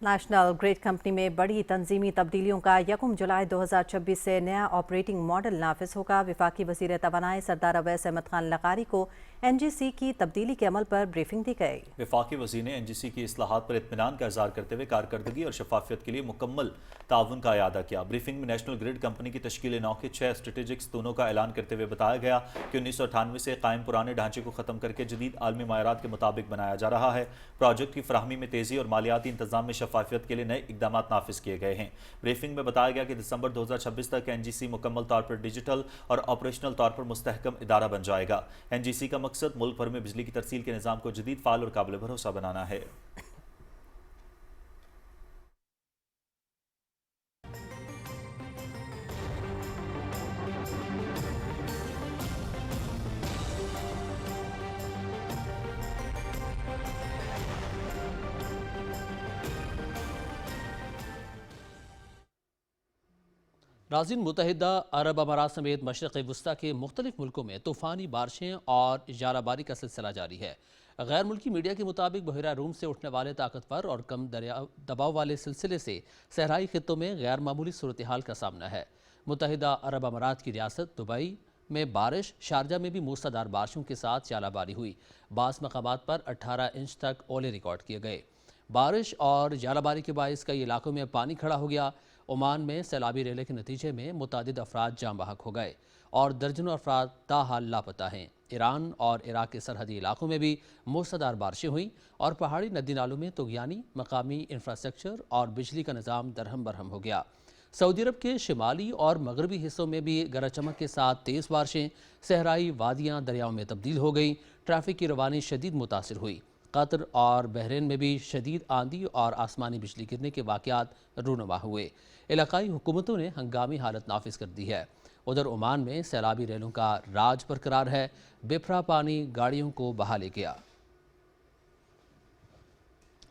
नेशनल ग्रिड कंपनी में बड़ी तंजीमी तब्दीलियों का 1 जुलाई 2026 से नया ऑपरेटिंग मॉडल नाफिज होगा। वफाकी वज़ीर तवानाई सरदार अवैस अहमद खान लकारी को NGC की तब्दीली के अमल पर ब्रीफिंग दी गई। वफाकी वज़ीर ने NGC की इस्लाहात पर इत्मीनान का इज़हार करते हुए कारकर्दगी और शफाफियत के लिए मुकम्मल ताउन का इयादा किया। ब्रीफिंग में नेशनल ग्रिड कंपनी की तश्कील 9 के 6 स्ट्रेटेजिक स्तूनों का ऐलान करते हुए बताया गया कि 1998 से कायम पुराने ढांचे को ख़त्म करके जदीद आलमी मायरात के मुताबिक बनाया जा रहा है। प्रोजेक्ट की फराहमी में तेज़ी और मालियाती इंतजाम में शफाफियत के लिए नए इकदाम नाफिज किए गए हैं। ब्रीफिंग में बताया गया कि दिसंबर 2026 तक NGC मुकम्मल तौर पर डिजिटल और ऑपरेशनल तौर पर मुस्तहकम इदारा बन जाएगा। NGC का मकसद मुल्क भर में बिजली की तरसील के निज़ाम को जदीद, फाल और काबिल भरोसा बनाना है। नाज़रीन, मुत्तहिदा अरब अमारात समेत मशरक़ वस्ता के मुख्तलिफ मुल्कों में तूफ़ानी बारिशें और जाराबारी का सिलसिला जारी है। गैर मुल्की मीडिया के मुताबिक बहिरा रूम से उठने वाले ताकतवर और कम दबाव वाले सिलसिले से सहराई खित्तों में गैर मामूली सूरत हाल का सामना है। मुत्तहिदा अरब अमारात की रियासत दुबई में बारिश, शारजा में भी मूसलाधार बारिशों के साथ जालाबारी हुई। बास मकामात पर 18 इंच तक ओले रिकॉर्ड किए गए। बारिश और जालाबारी के बायस कई इलाकों में पानी खड़ा हो गया। ओमान में सैलाबी रेले के नतीजे में मुतादिद अफराद जाम बहक हो गए और दर्जनों अफराद ताहाल लापता हैं। ईरान और इराक के सरहदी इलाकों में भी मूसलाधार बारिशें हुई और पहाड़ी नदी नालों में तुग़यानी, मकामी इंफ्रास्ट्रक्चर और बिजली का निज़ाम दरहम बरहम हो गया। सऊदी अरब के शिमाली और मगरबी हिस्सों में भी गरज चमक के साथ तेज़ बारिशें, सहराई वादियाँ दरियाओं में तब्दील हो गई। ट्रैफिक की रवानी शदीद मुतासिर हुई। कतर और बहरीन में भी शदीद आंधी और आसमानी बिजली गिरने के वाक़यात रूनुमा हुए। इलाकाई हुकूमतों ने हंगामी हालत नाफिज कर दी है। उधर ओमान में सैलाबी रेलों का राज बरकरार है। बेफरा पानी गाड़ियों को बहा ले गया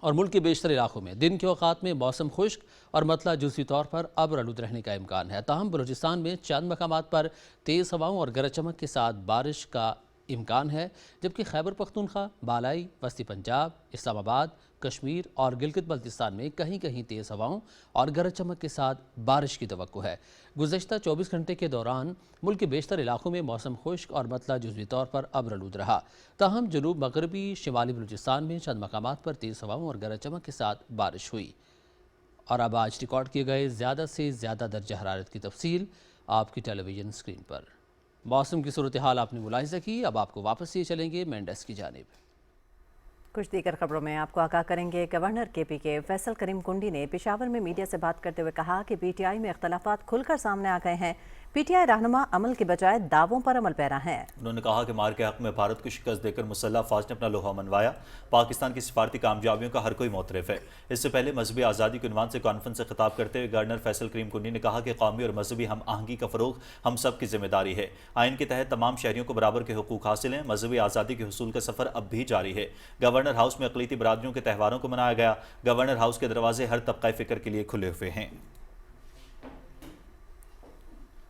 और मुल्क के बेशतर इलाकों में दिन के औकात में मौसम खुश्क और मतला जुज़वी तौर पर अब्र आलूद रहने का इम्कान है। ताहम बलूचिस्तान में चंद मकामात पर तेज़ हवाओं और गरज चमक के साथ बारिश का इम्कान है, जबकि खैबर पख्तूनख्वा, बालाई, वस्ती पंजाब, इस्लामाबाद, कश्मीर और गिलगित बल्तिस्तान में कहीं कहीं तेज़ हवाओं और गरज चमक के साथ बारिश की तवक्को है। गुज़श्ता 24 घंटे के दौरान मुल्क के बेशतर इलाकों में मौसम खुश्क और मतला जुज़वी तौर पर अब्र आलूद रहा। ताहम जनूब मगरबी शिमाली बलूचिस्तान में चंद मकामात पर तेज़ हवाओं और गरज चमक के साथ बारिश हुई। और अब आज रिकॉर्ड किए गए ज़्यादा से ज़्यादा दर्जा हरारत की तफसील आपकी टेलीविज़न स्क्रीन पर। मौसम की सूरत हाल आपने मुलाहिज़ा की। अब आपको वापस ये चलेंगे मेन डेस्क की जानिब। कुछ दीगर खबरों में आपको आगाह करेंगे। गवर्नर KPK फैसल करीम कुंडी ने पेशावर में मीडिया से बात करते हुए कहा कि PTI में इख्तलाफात खुलकर सामने आ गए हैं। PTI रहनुमा अमल के बजाय दावों पर अमल पैरा है। उन्होंने कहा कि मार के हक में भारत को शिकस्त देकर मुसल्लह फौज ने अपना लोहा मनवाया। पाकिस्तान की सिफारती कामयाबियों का हर कोई मोतरफ है। इससे पहले मजहबी आज़ादी के उन्वान से कॉन्फ्रेंस से खिताब करते हुए गवर्नर फैसल करीम कुंडी ने कहा कि कौमी और मजहबी हम आहंगी का फ़रोग हम सब की जिम्मेदारी है। आइन के तहत तमाम शहरियों को बराबर के हुकूक हासिल हैं। मजहबी आज़ादी के हुसूल का सफ़र अब भी जारी है। गवर्नर हाउस में अक़लीती बरादरियों के त्यौहारों को मनाया गया। गवर्नर हाउस के दरवाजे हर तबका फ़िक्र के लिए खुले हुए हैं।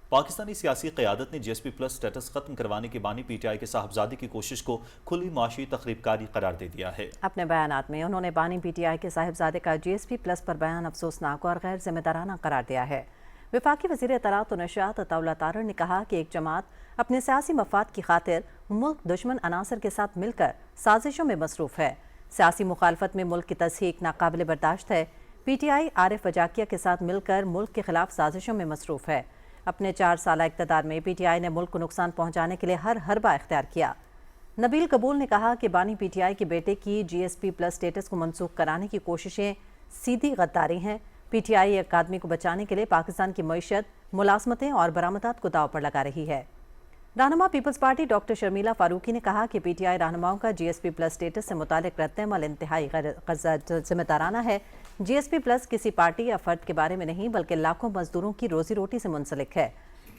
पाकिस्तानी सियासी क़यादत ने GSP प्लस स्टेटस खत्म करवाने के बानी PTI के साहबजादी की कोशिश को खुली माशी तखरीबकारी करार दे दिया है। अपने बयानात में उन्होंने बानी PTI के साहबजादे का GSP प्लस पर बयान अफसोसनाक और गैर जिम्मेदाराना करार दिया है। वफाकी वज़ीर इत्तलात व नशियात अताउल्लाह तारर ने कहा कि एक जमात अपने सियासी मफाद की खातिर मुल्क दुश्मन अनासर के साथ मिलकर साजिशों में मसरूफ़ है। सियासी मुखालफत में मुल्क की तस्हीक नाकाबिल बर्दाश्त है। PTI आरिफ वजाकिया के साथ मिलकर मुल्क के खिलाफ साजिशों में मसरूफ़ है। अपने 4 साला इक़्तिदार में PTI ने मुल्क को नुकसान पहुँचाने के लिए हर हरबा इख्तियार किया। नबील कबूल ने कहा कि बानी PTI के बेटे की GSP प्लस स्टेटस को मनसूख कराने की कोशिशें सीधी गद्दारी हैं। PTI एक आदमी को बचाने के लिए पाकिस्तान की मईशत, मुलाजमतें और बरामदात को दाव पर लगा रही है। रहनुमा पीपल्स पार्टी डॉक्टर शर्मिला फारूकी ने कहा कि PTI रहनुमाओं का GSP प्लस स्टेटस से मुतालिक रद्द-ए-अमल इंतहाई जिम्मेदाराना है। GSP प्लस किसी पार्टी या फर्द के बारे में नहीं बल्कि लाखों मजदूरों की रोजी रोटी से मुंसलिक है।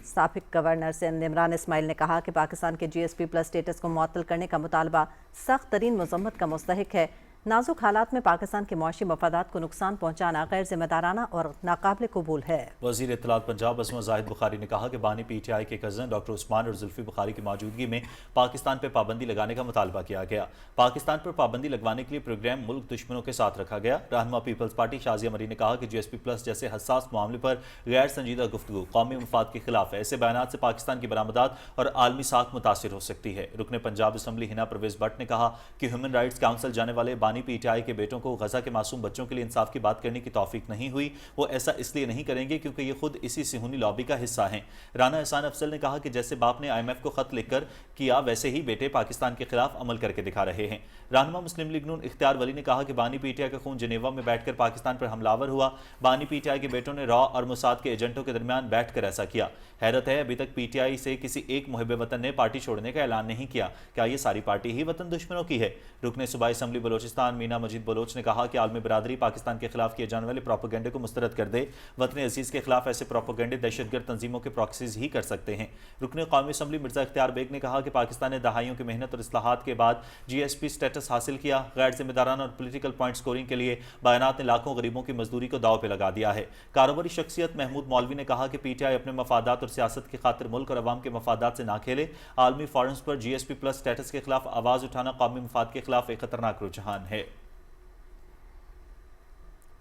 साबिक गवर्नर सिंध इमरान इस्माइल ने कहा कि पाकिस्तान के GSP प्लस स्टेटस को मुअत्तल करने का मुतालबा सख्त तरीन मज़म्मत का मुस्तहिक है। नाजुक हालात में पाकिस्तान के मुआशी मफादात को नुकसान पहुंचाना गैर जिम्मेदाराना और नाकाबिल कबूल है। वज़ीर इत्तलात पंजाब असमा जाहिद बुखारी ने कहा कि बानी PTI के कज़न डॉक्टर उस्मान और जुल्फी बुखारी की मौजूदगी में पाकिस्तान पर पाबंदी लगाने का मुतालबा किया गया। पाकिस्तान पर पाबंदी लगवाने के लिए प्रोग्राम मुल्क दुश्मनों के साथ रखा गया। रहनुमा पीपल्स पार्टी शाजिया मरी ने कहा कि GSP+ जैसे हसास मामले पर गैर संजीदा गुफ्तगू कौमी मफाद के खिलाफ है। ऐसे बयानात से पाकिस्तान की बरामदात और आलमी साख मुतासिर हो सकती है। रुकने पंजाब असम्बली हिना परवेज भट्ट ने कहा कि ह्यूमन राइट्स काउंसिल जाने वाले बानी PTI के बेटों को गजा के मासूम बच्चों के लिए इंसाफ की बात करने की तौफीक नहीं हुई। वो ऐसा इसलिए नहीं करेंगे क्योंकि ये खुद इसी सिहूनी लॉबी का हिस्सा हैं। राना एहसान अफजल ने कहा कि जैसे बाप ने IMF को खत लिखकर किया वैसे ही बेटे पाकिस्तान के खिलाफ अमल करके दिखा रहे हैं। रहनुमा मुस्लिम लीग नून इख्तियार वली ने कहा कि बानी PTI का खून जनेवा में बैठकर पाकिस्तान पर हमलावर हुआ। बानी PTI के बेटों ने रॉ और मोसाद के एजेंटों के दरमियान बैठकर ऐसा किया। हैरत है अभी तक PTI से किसी एक मुहिब वतन ने पार्टी छोड़ने का ऐलान नहीं किया। क्या ये सारी पार्टी ही वतन दुश्मनों की है? रुकने सूबाई असम्बली बलोचिस्तान मीना मजीद बलोच ने कहा कि आलमी बरादरी पाकिस्तान के खिलाफ किए जाने वाले प्रोपेगेंडे को मुस्तरद कर दे। वतन अजीज के खिलाफ ऐसे प्रोपेगेंडे दहशतगर्द तंजीमों के प्रॉक्सीज ही कर सकते हैं। रुकने कौमी असम्बली मिर्जा इख्तियार बेग ने कहा कि पाकिस्तान ने दहाइयों की मेहनत और इस्लाहात के बाद GSP स्टेटस हासिल किया। गैर जिम्मेदाराना और पोलिटिकल पॉइंट स्कोरिंग के लिए बयानात ने लाखों गरीबों की मजदूरी को दाव पे लगा दिया है। कारोबारी शख्सियत महमूद मौलवी ने कहा कि PTI अपने मफादात और सियासत की खातिर मुल्क और अवाम के मफादात से ना खेले। आलमी फोरम्स पर GSP+ स्टेटस के खिलाफ आवाज उठाना कौमी मफाद के खिलाफ एक खतरनाक रुझान है।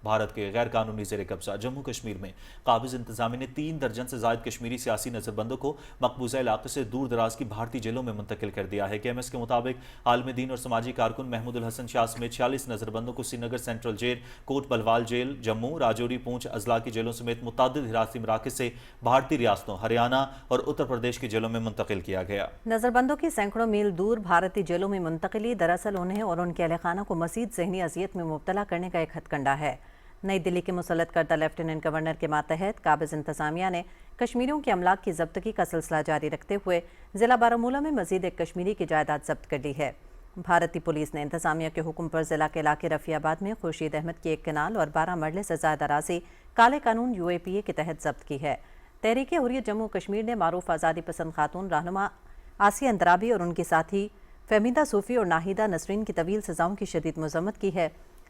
भारत के गैर कानूनी ज़ेर कब्जा जम्मू कश्मीर में काबिज इंतजामी ने 3 दर्जन से ज़ायद कश्मीरी सियासी नज़रबंदों को मकबूजा इलाके से दूर दराज की भारतीय जेलों में मुंतकिल कर दिया है। KMS के मुताबिक आलम दीन और समाजी कारकुन महमूद उल हसन शाह समेत 46 नज़रबंदों को Srinagar central jail, Kot Balwal jail, Jammu, Rajouri, Poonch, अजला की जेलों समेत मुतअद्दिद हिरासती मराकज़ से भारतीय रियासतों हरियाणा और उत्तर प्रदेश की जेलों में मुंतकिल किया गया। नज़रबंदों की सैकड़ों मील दूर भारतीय जेलों में मुंतकिली दरअसल उन्हें और उनके अहल खाना को मज़ीद ज़हनी अजियत में मुब्तला करने का एक हथकंडा है। नई दिल्ली के मुसल्लत करदा लेफ्टिनेंट गवर्नर के मातहत काबिज इंतजामिया ने कश्मीरियों के अमलाक की जब्तगी का सिलसिला जारी रखते हुए ज़िला बारामूला में मजीद एक कश्मीरी की जायदाद जब्त कर ली है। भारतीय पुलिस ने इंतजामिया के हुक्म पर ज़िला के इलाके रफ़ियाबाद में खुर्शीद अहमद की एक कनाल और 12 मरले से ज़्यादा अराज़ी काले कानून UAPA के तहत जब्त की है। तहरीक हुर्रियत जम्मू कश्मीर ने मारूफ आज़ादी पसंद खातून रहनुमा आसिया अंदराबी और उनके साथी फहमीदा सूफ़ी और नाहिदा नसरीन की तवील सज़ाओं की शदीद मज़म्मत की है।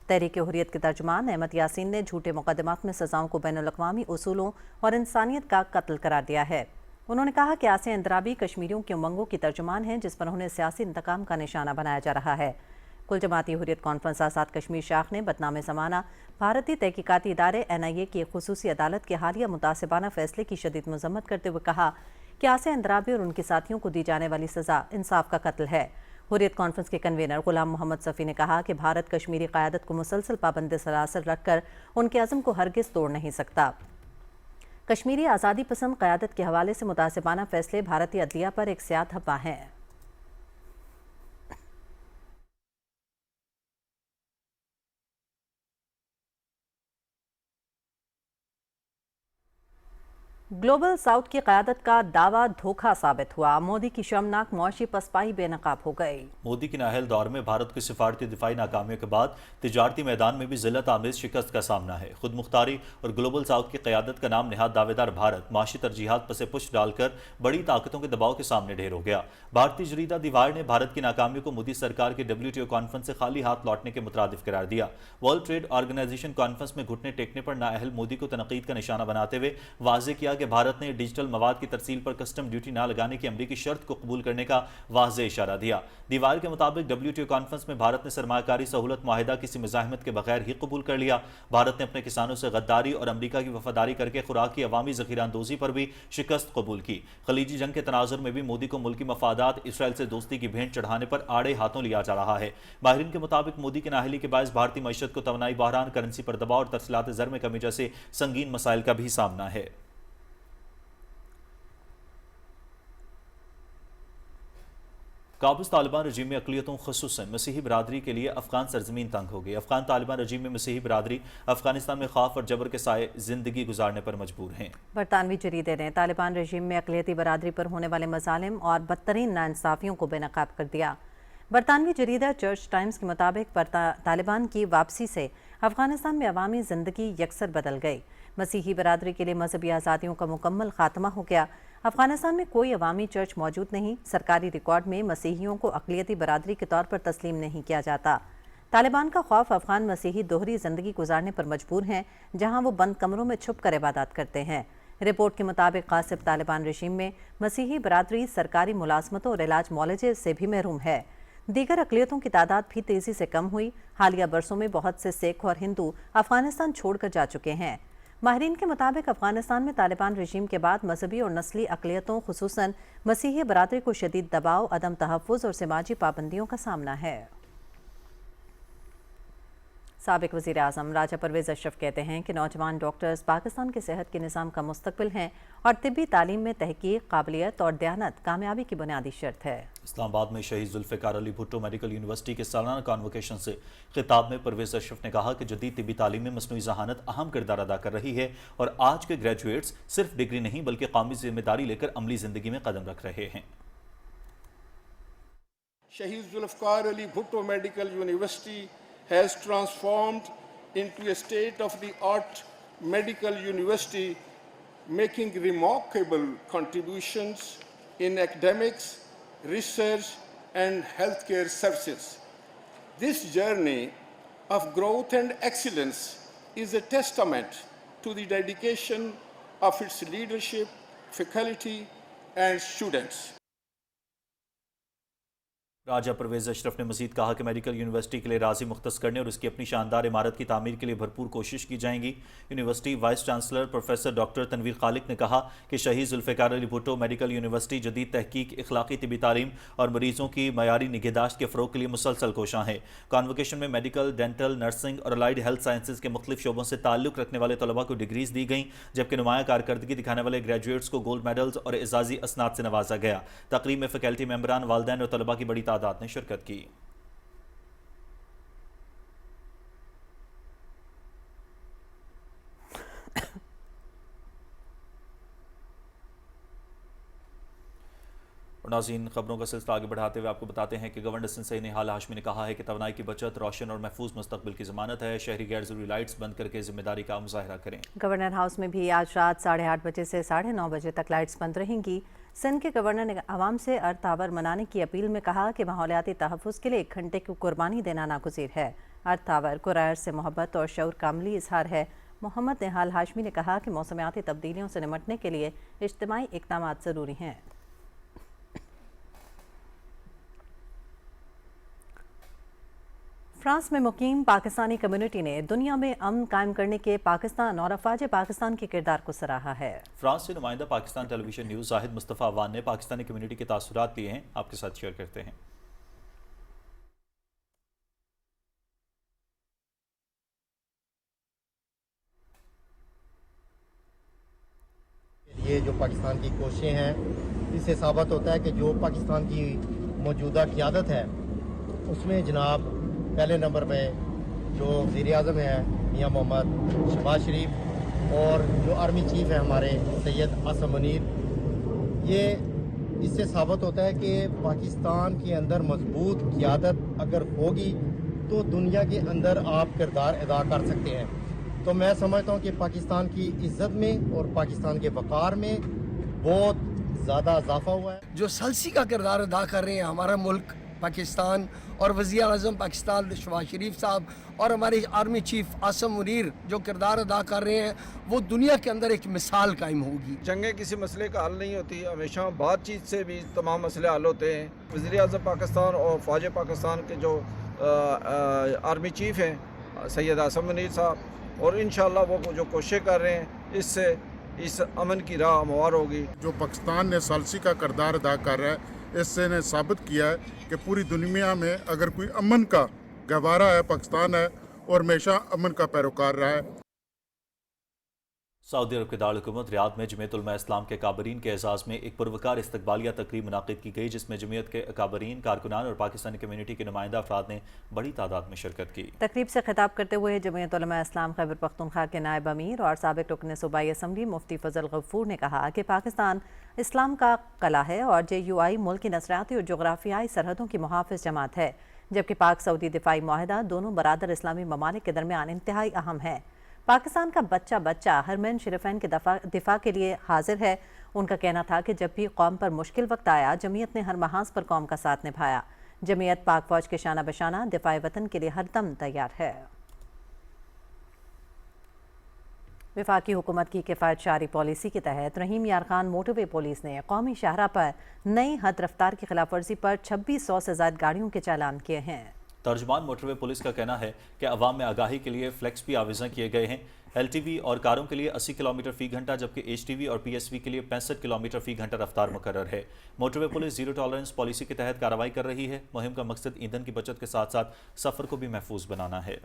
तहरीक हुर्रियत के तर्जुमान अहमद यासीन ने झूठे मुकदमात में सज़ाओं को बैनुल-अक़वामी उसूलों और इंसानियत का कत्ल करार दिया है। उन्होंने कहा कि आसिया अंदराबी कश्मीरियों की उमंगों की तर्जुमान हैं जिस पर उन्हें सियासी इंतकाम का निशाना बनाया जा रहा है। कुल जमाती हुर्रियत कॉन्फ्रेंस आज़ाद कश्मीर शाख ने बदनाम ज़माना भारतीय तहकीकाती इदारे NIA की एक खुसूसी अदालत के हालिया मुतासिबाना फैसले की शदीद मज़म्मत करते हुए कहा कि आसिया अंदराबी और उनके साथियों को दी जाने वाली सज़ा इंसाफ का कत्ल है। हुर्रियत कॉन्फ्रेंस के कन्वीनर गुलाम मोहम्मद सफ़ी ने कहा कि भारत कश्मीरी क़यादत को मुसलसल पाबंद सलासल रखकर उनके अज़म को हरगिज़ तोड़ नहीं सकता। कश्मीरी आज़ादी पसंद क़यादत के हवाले से मुतासिबाना फ़ैसले भारतीय अदलिया पर एक स्याह धब्बा हैं। ग्लोबल साउथ की क़यादत का दावा धोखा साबित हुआ। मोदी की शर्मनाक मुआशी पसपाई बेनकाब हो गई। मोदी की नाअहल दौर में भारत की सिफारती दिफाई नाकामियों के बाद तिजारती मैदान में भी ज़िल्लत आमेज़ शिकस्त का सामना है। खुद मुख्तारी और ग्लोबल साउथ की क़यादत का नाम निहाद दावेदार भारत माशी तरजीहात पसे पुश डालकर बड़ी ताकतों के दबाव के सामने ढेर हो गया। भारतीय जरीदा दीवार ने भारत की नाकामियों को मोदी सरकार की WTO कॉन्फ्रेंस से खाली हाथ लौटने के मुतरादिफ करार दिया। वर्ल्ड ट्रेड ऑर्गेनाइजेशन कॉन्फ्रेंस में घुटने टेकने पर नाअहल मोदी को तनकीद का निशाना बनाते हुए वाज़ेह किया कि भारत ने डिजिटल मवाद की तरसील पर कस्टम ड्यूटी न लगाने की अमरीकी शर्त को कबूल करने का वाज़ेह इशारा दिया। दीवार के मुताबिक WTO कॉन्फ्रेंस में भारत ने सरमायाकारी सहूलत मुआहिदा किसी मुज़ाहमत के बगैर ही कबूल कर लिया। भारत ने अपने किसानों से गद्दारी और अमरीका की वफादारी करके खुराक की अवामी ज़ख़ीराअंदोज़ी पर भी शिकस्त कबूल की। खलीजी जंग के तनाजुर में भी मोदी को मुल्की मफादात इसराइल से दोस्ती की भेंट चढ़ाने पर आड़े हाथों लिया जा रहा है। माहिरीन के मुताबिक मोदी की नाअहली के बायस भारतीय मईशत को तवानाई बहरान, करेंसी पर दबाव और तरसीलात ज़र में कमी जैसे संगीन मसाइल का भी सामना है। काबिज तालिबान रजीम में अक़लियतों ख़ुसूसन मसीही बरादरी के लिए अफ़गान सरजमीन तंग हो गई। अफ़गान तालिबान रजीम में मसीही बरादरी अफ़गानिस्तान में खौफ और जबर के साए ज़िंदगी गुजारने पर मजबूर हैं। बरतानवी जरीदे ने तालिबान रजीम में अक़लियती बरादरी पर होने वाले मज़ालिम और बदतरीन नाइंसाफ़ियों को बेनकाब कर दिया। बरतानवी जरीदा चर्च टाइम्स के मुताबिक तालिबान की वापसी से अफ़गानिस्तान में अवामी ज़िंदगी यकसर बदल गई। मसीही बरादरी के लिए मजहबी आज़ादियों का मुकम्मल खात्मा हो गया। अफ़गानिस्तान में कोई अवामी चर्च मौजूद नहीं। सरकारी रिकॉर्ड में मसीहियों को अक़लियती बरादरी के तौर पर तस्लीम नहीं किया जाता। طالبان کا خوف افغان مسیحی دوہری زندگی گزارنے پر مجبور ہیں جہاں وہ بند کمروں میں چھپ کر عبادات کرتے ہیں۔ رپورٹ کے مطابق قاصب طالبان رژیم میں مسیحی برادری سرکاری ملازمتوں اور علاج معالجے سے بھی محروم ہے۔ دیگر اقلیتوں کی تعداد بھی تیزی سے کم ہوئی۔ حالیہ برسوں میں بہت سے سکھ اور ہندو افغانستان چھوڑ کر جا چکے ہیں۔ ماہرین کے مطابق افغانستان میں طالبان رژیم کے بعد مذہبی اور نسلی اقلیتوں خصوصاً مسیحی برادری کو شدید دباؤ، عدم تحفظ اور سماجی پابندیوں کا سامنا ہے۔ سابق وزیر اعظم راجہ پرویز اشرف کہتے ہیں کہ نوجوان ڈاکٹرز پاکستان کے صحت کے نظام کا مستقبل ہیں اور طبی تعلیم میں تحقیق، قابلیت اور دیانت کامیابی کی بنیادی شرط ہے۔ اسلام آباد میں شہید ذوالفقار علی بھٹو میڈیکل یونیورسٹی کے سالانہ کانووکیشن سے خطاب میں پرویز اشرف نے کہا کہ جدید طبی تعلیم میں مصنوعی ذہانت اہم کردار ادا کر رہی ہے اور آج کے گریجویٹس صرف ڈگری نہیں بلکہ قومی ذمہ داری لے کر عملی زندگی میں قدم رکھ رہے ہیں۔ Shahid Zulfikar Ali Bhutto Medical University has transformed into a state-of-the-art medical university, making remarkable contributions in academics, research, and healthcare services. This journey of growth and excellence is a testament to the dedication of its leadership, faculty, and students. راجہ پرویز اشرف نے مزید کہا کہ medical university کے لیے راضی مختص کرنے اور اس کی اپنی شاندار عمارت کی تعمیر کے لیے بھرپور کوشش کی جائیں گی۔ University vice chancellor professor doctor Tanveer خالق نے کہا کہ شہید ذوالفقار علی بھٹو میڈیکل یونیورسٹی جدید تحقیق، اخلاقی طبی تعلیم اور مریضوں کی معیاری نگہداشت کے فروغ کے لیے مسلسل کوشاں ہے۔ کانووکیشن میں میڈیکل، ڈینٹل، نرسنگ اور الائیڈ ہیلتھ سائنسز کے مختلف شعبوں سے تعلق رکھنے والے طلباء کو ڈگریز دی گئیں، جبکہ نمایاں کارکردگی دکھانے والے گریجویٹس کو گولڈ میڈلز اور اعزازی اسناد سے نوازا گیا۔ تقریب میں فیکلٹی ممبران، والدین اور طلباء کی بڑی تعداد نے شرکت کی۔ اور ناظرین، خبروں کا سلسلہ آگے بڑھاتے ہوئے آپ کو بتاتے ہیں کہ گورنر سندھ نہال ہاشمی نے کہا ہے کہ توانائی کی بچت روشن اور محفوظ مستقبل کی ضمانت ہے۔ شہری غیر ضروری لائٹس بند کر کے ذمہ داری کا مظاہرہ کریں۔ گورنر ہاؤس میں بھی آج رات 8:30 بجے سے 9:30 بجے تک لائٹس بند رہیں گی۔ سندھ کے گورنر نے عوام سے ارتھ آور منانے کی اپیل میں کہا کہ ماحولیاتی تحفظ کے لیے 1 گھنٹے کی قربانی دینا ناگزیر ہے۔ ارتھ آور قرائر سے محبت اور شعور کا عملی اظہار ہے۔ محمد نہال ہاشمی نے کہا کہ موسمیاتی تبدیلیوں سے نمٹنے کے لیے اجتماعی اقدامات ضروری ہیں۔ فرانس میں مقیم پاکستانی کمیونٹی نے دنیا میں امن قائم کرنے کے پاکستان اور افواج پاکستان کے کردار کو سراہا ہے۔ فرانس سے نمائندہ پاکستان ٹیلی ویژن نیوز زاہد مصطفیٰ عوان نے پاکستانی کمیونٹی کے تاثرات لیے ہیں، آپ کے ساتھ شیئر کرتے ہیں۔ یہ جو پاکستان کی کوششیں ہیں، اس سے ثابت ہوتا ہے کہ جو پاکستان کی موجودہ قیادت ہے اس میں جناب پہلے نمبر پہ جو وزیر اعظم ہیں میاں محمد شہباز شریف اور جو آرمی چیف ہیں ہمارے سید عاصم منیر، یہ اس سے ثابت ہوتا ہے کہ پاکستان کے اندر مضبوط قیادت اگر ہوگی تو دنیا کے اندر آپ کردار ادا کر سکتے ہیں۔ تو میں سمجھتا ہوں کہ پاکستان کی عزت میں اور پاکستان کے وقار میں بہت زیادہ اضافہ ہوا ہے۔ جو ثالثی کا کردار ادا کر رہے ہیں ہمارا ملک پاکستان اور وزیر اعظم پاکستان شہباز شریف صاحب اور ہمارے آرمی چیف عاصم منیر جو کردار ادا کر رہے ہیں، وہ دنیا کے اندر ایک مثال قائم ہوگی۔ جنگیں کسی مسئلے کا حل نہیں ہوتی، ہمیشہ بات چیت سے بھی تمام مسئلے حل ہوتے ہیں۔ وزیر اعظم پاکستان اور فوج پاکستان کے جو آرمی چیف ہیں سید عاصم منیر صاحب، اور انشاءاللہ وہ جو کوششیں کر رہے ہیں اس سے اس امن کی راہ ہموار ہوگی۔ جو پاکستان نے ثالثی کا کردار ادا کر رہا ہے، اس سے نے ثابت کیا ہے کہ پوری دنیا میں اگر کوئی امن کا گہوارہ ہے پاکستان ہے اور ہمیشہ امن کا پیروکار رہا ہے۔ سعودی عرب کے دارالحکومت ریاض میں جمعیت علماء اسلام کے اکابرین کے اعزاز میں ایک پروکار استقبالیہ تقریب منعقد کی گئی، جس میں جمعیت کے اکابرین، کارکنان اور پاکستانی کمیونٹی کے نمائندہ افراد نے بڑی تعداد میں شرکت کی۔ تقریب سے خطاب کرتے ہوئے جمعیت علماء اسلام خیبر پختونخوا کے نائب امیر اور سابق رکن صوبائی اسمبلی مفتی فضل غفور نے کہا کہ پاکستان اسلام کا قلعہ ہے اور JUI ملک کی نظریاتی اور جغرافیائی سرحدوں کی محافظ جماعت ہے، جبکہ پاک سعودی دفاعی معاہدہ دونوں برادر اسلامی ممالک کے درمیان انتہائی اہم ہے۔ پاکستان کا بچہ حرمین شریفین کے دفاع کے لیے حاضر ہے۔ ان کا کہنا تھا کہ جب بھی قوم پر مشکل وقت آیا، جمعیت نے ہر محاذ پر قوم کا ساتھ نبھایا۔ जमीयत पाक फौज के शाना बशाना दिफाए वतन के लिए हरदम तैयार है। वफाकी हुकूमत की किफ़ायतशारी पॉलिसी के तहत रहीम यार खान मोटरवे पुलिस ने कौमी शाहरा पर नई हद रफ्तार की खिलाफ वर्जी पर 2600 से ज़ायद गाड़ियों के चालान किए हैं। तर्जमान मोटरवे पुलिस का कहना है कि अवाम में आगाही के लिए फ्लैक्स भी आवेज़ा किए गए हैं। LTV और कारों के लिए 80 किलोमीटर फ़ी घंटा जबकि HTV और PSV के लिए 65 किलोमीटर फ़ी घंटा रफ्तार मुकर्रर है। Motorway police zero tolerance policy के तहत कार्रवाई कर रही है। मुहिम का मकसद ईंधन की बचत के साथ साथ सफ़र को भी महफूज बनाना है।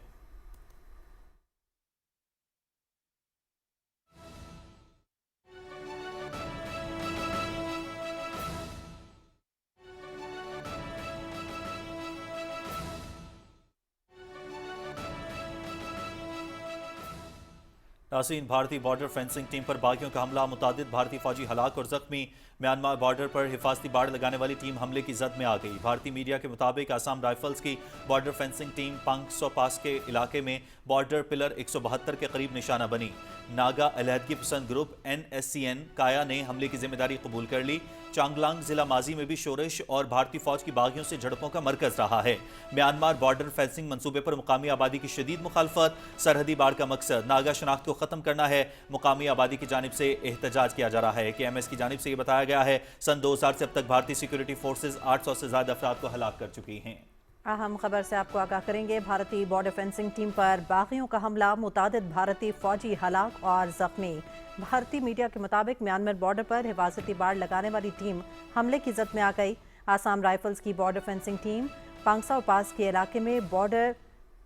नाज़रीन, भारतीय बॉर्डर फेंसिंग टीम पर बागियों का हमला, मुतादिद भारतीय फौजी हलाक और जख्मी। म्यांमार बॉर्डर पर हिफाजती बाड़ लगाने वाली टीम हमले की जद में आ गई। भारतीय मीडिया के मुताबिक आसाम राइफल्स की बॉर्डर फेंसिंग टीम पांगसो पास के इलाके में बॉर्डर पिलर 172 के करीब निशाना बनी। नागा अलहदगी पसंद ग्रुप NSCN काया ने हमले की जिम्मेदारी कबूल कर ली। चांगलांग जिला माजी में भी शोरश और भारतीय फौज की बागियों से झड़पों का मरकज रहा है। म्यांमार बॉर्डर फेंसिंग मंसूबे पर मुकामी आबादी की शदीद मुखालफत। सरहदी बाढ़ का मकसद नागा शनाख्त को खत्म करना है। मुकामी आबादी की जानिब से एहतजाज किया जा रहा है। KMS की जानिब से ये बताया गया है सन 2000 से अब तक भारतीय सिक्योरिटी फोर्सेज 800 से ज्यादा अफराद को हलाक कर चुकी हैं। अहम खबर से आपको आगाह करेंगे। भारतीय बॉर्डर फेंसिंग टीम पर बागियों का हमला, मुतादिद भारतीय फौजी हलाक और जख्मी। भारतीय मीडिया के मुताबिक म्यांमार बॉर्डर पर हिफाजती बाड़ लगाने वाली टीम हमले की जद में आ गई। आसाम राइफल्स की बॉर्डर फेंसिंग टीम पांगसाओ पास के इलाके में बॉर्डर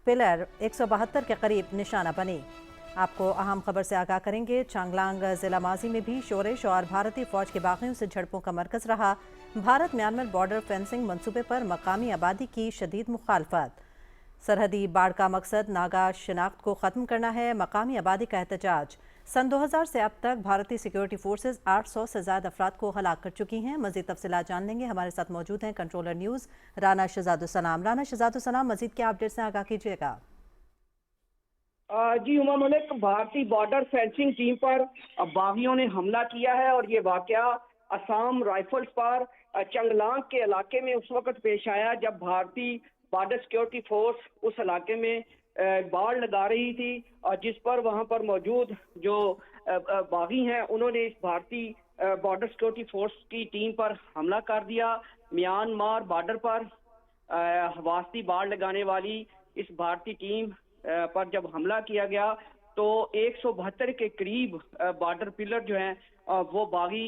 पिलर 172 के करीब निशाना बनी। आपको अहम खबर से आगाह करेंगे। चांगलांग जिला माजी में भी शोरश और भारतीय फौज के बागियों से झड़पों का मरकज रहा। भारत म्यांमार बॉर्डर फेंसिंग मंसूबे पर मकामी आबादी की शदीद मुखालफत। सरहदी बाढ़ का मकसद नागा शिनाख्त को ख़त्म करना है। मकामी आबादी का एहतजाज। सन 2000 से अब तक भारतीय सिक्योरिटी फोर्सेज 800 से ज़्यादा अफराद को हलाक कर चुकी हैं। मज़ीद तफसीलात जान लेंगे। हमारे साथ मौजूद हैं कंट्रोलर न्यूज़ राना शहजादुस्सलाम। राना शहजादुस्सलाम, मज़ीद क्या अपडेट्स हैं, आगाह कीजिएगा। जी उमा मलिक, भारतीय बॉर्डर फेंसिंग टीम पर बागियों ने हमला किया है और ये वाकया असम राइफल्स पर चंगलांग के इलाके में उस वक्त पेश आया जब भारतीय बॉर्डर सिक्योरिटी फोर्स उस इलाके में बाड़ लगा रही थी और जिस पर वहां पर मौजूद जो बागी हैं उन्होंने इस भारतीय बॉर्डर सिक्योरिटी फोर्स की टीम पर हमला कर दिया। म्यांमार बॉर्डर पर हिफाजती बाड़ लगाने वाली इस भारतीय टीम पर जब हमला किया गया तो 172 के करीब बॉर्डर पिलर जो हैं वो बागी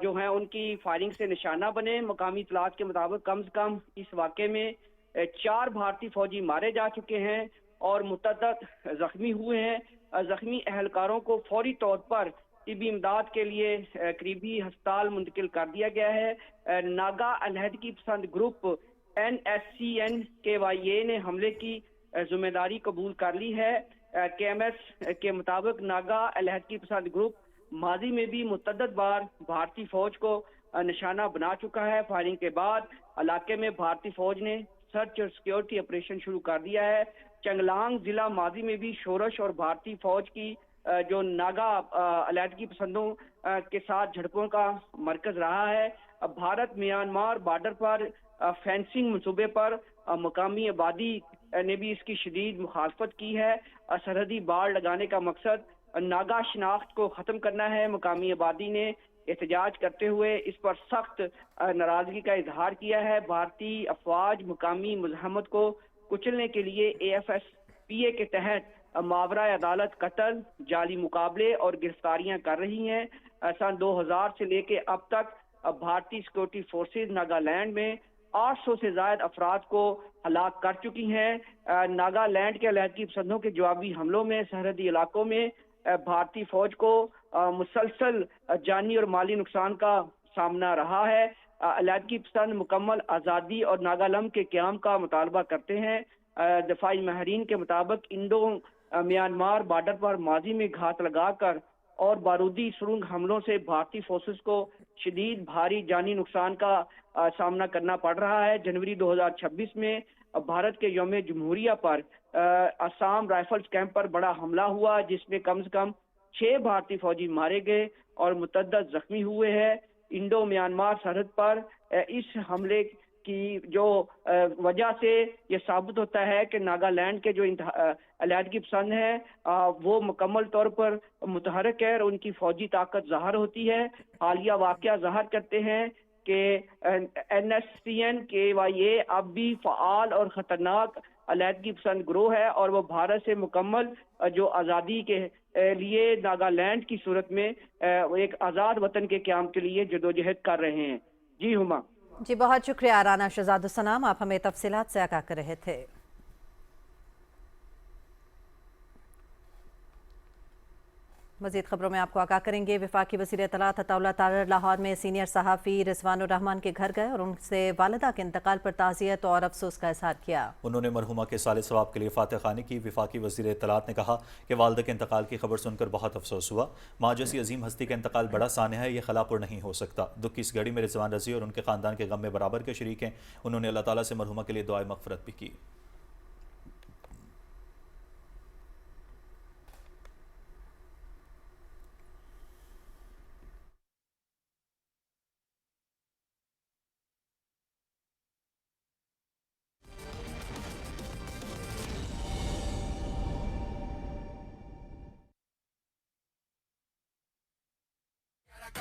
जो हैं उनकी फायरिंग से निशाना बने। मकामी इतलात के मुताबिक कम से कम इस वाक़े में 4 भारतीय फौजी मारे जा चुके हैं और मुतअद्दिद जख्मी हुए हैं। जख्मी अहलकारों को फौरी तौर पर तिब्बी इमदाद के लिए करीबी अस्पताल मुंतकिल कर दिया गया है। नागा अलहदगी पसंद ग्रुप NSCN KYA ने हमले की जिम्मेदारी कबूल कर ली है। KMS के मुताबिक नागा अलहदगी पसंद ग्रुप माजी में भी मुतअद्दिद बार भारतीय फौज को निशाना बना चुका है। फायरिंग के बाद इलाके में भारतीय फौज ने सर्च और सिक्योरिटी ऑपरेशन शुरू कर दिया है। चंगलांग जिला माजी में भी शोरश और भारतीय फौज की जो नागा अलहदगी पसंदों के साथ झड़पों का मरकज रहा है। भारत म्यांमार बॉर्डर पर फेंसिंग मंसूबे पर मकामी आबादी ने भी इसकी शदीद मुखालफत की है। सरहदी बाड़ लगाने का मकसद नागा शनाख्त को ख़त्म करना है। मकामी आबादी ने एहतजाज करते हुए इस पर सख्त नाराज़गी का इजहार किया है। भारतीय अफवाज मकामी मुज़ाहमत को कुचलने के लिए AFSPA के तहत मावरा अदालत कत्ल, जाली मुकाबले और गिरफ्तारियां कर रही हैं। सन 2000 से लेके अब तक भारतीय सिक्योरिटी फोर्सेज नागालैंड में 800 से ज्यादा अफराद को हलाक कर चुकी हैं। नागालैंड के अलहदगी पसंदों के जवाबी हमलों में सरहदी इलाकों में भारतीय फौज को मुसलसल जानी और माली नुकसान का सामना रहा है। अलहदगी पसंद मुकम्मल आज़ादी और नागालम के क़याम का मुतालबा करते हैं। दफाई माहरीन के मुताबिक इंडो म्यांमार बॉर्डर पर माजी में घात लगाकर और बारूदी सुरंग हमलों से भारतीय फोर्सेस को शदीद भारी जानी नुकसान का सामना करना पड़ रहा है। जनवरी 2026 में भारत के यौम जमहूरिया पर असम राइफल्स कैंप पर बड़ा हमला हुआ जिसमें कम से कम 6 भारतीय फौजी मारे गए और मुतअद्दिद जख्मी हुए हैं। इंडो म्यांमार सरहद पर इस हमले کی جو وجہ سے یہ ثابت ہوتا ہے کہ ناگالینڈ کے جو علیحدگی پسند ہیں وہ مکمل طور پر متحرک ہے اور ان کی فوجی طاقت ظاہر ہوتی ہے۔ حالیہ واقعہ ظاہر کرتے ہیں کہ NSCN-KYA اب بھی فعال اور خطرناک علیحدگی پسند گروہ ہے اور وہ بھارت سے مکمل جو آزادی کے لیے ناگالینڈ کی صورت میں ایک آزاد وطن کے قیام کے لیے جدوجہد کر رہے ہیں۔ جی ہما جی بہت شکریہ رانا شہزاد السلام، آپ ہمیں تفصیلات سے آگاہ کر رہے تھے۔ مزید خبروں میں آپ کو آگاہ کریں گے۔ وفاقی وزیر اطلاعات عطا اللہ طاہر لاہور میں سینئر صحافی رضوان الرحمان کے گھر گئے اور ان سے والدہ کے انتقال پر تعزیت اور افسوس کا اظہار کیا۔ انہوں نے مرحومہ کے سال ثواب کے لیے فاتح خوانی کی۔ وفاقی وزیر اطلاعات نے کہا کہ والدہ کے انتقال کی خبر سن کر بہت افسوس ہوا۔ ماں جیسی عظیم ہستی کا انتقال بڑا سانحہ ہے، یہ خلا پر نہیں ہو سکتا۔ دکھ کی اس گھڑی میں رضوان رضی اور ان کے خاندان کے غم میں برابر کے شریک ہیں۔ انہوں نے اللہ تعالیٰ سے مرحومہ کے لیے دعائے مغفرت بھی کی۔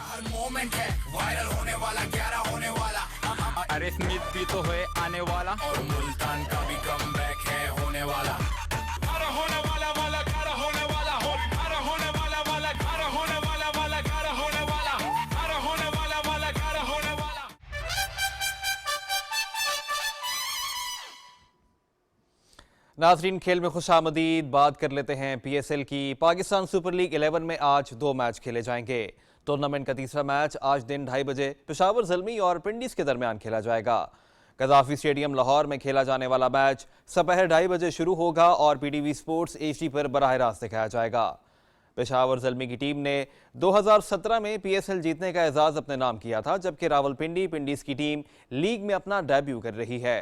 हर मोमेंट है वायरल होने वाला, 11 होने वाला, अरे स्मिथ भी तो है आने वाला, और मुल्तान का भी कमबैक है होने वाला, अरे होने वाला वाला, 11 होने वाला, अरे होने वाला वाला, 11 होने वाला वाला, 11 होने वाला, अरे होने वाला वाला, 11 होने वाला। नाजरीन खेल में खुश आमदीद। बात कर लेते हैं PSL की। पाकिस्तान सुपर लीग 11 में आज 2 मैच खेले जाएंगे। टूर्नामेंट का तीसरा मैच आज दिन 2:30 बजे पेशावर ज़ल्मी और पिंडीज के दरमियान खेला जाएगा। गद्दाफी स्टेडियम लाहौर में खेला जाने वाला मैच दोपहर 2:30 बजे शुरू होगा और PTV स्पोर्ट्स HD पर बराह रास्त दिखाया जाएगा। पेशावर ज़ल्मी की टीम ने 2017 में PSL जीतने का एजाज़ अपने नाम किया था, जबकि रावलपिंडी पिंडीज की टीम लीग में अपना डेब्यू कर रही है।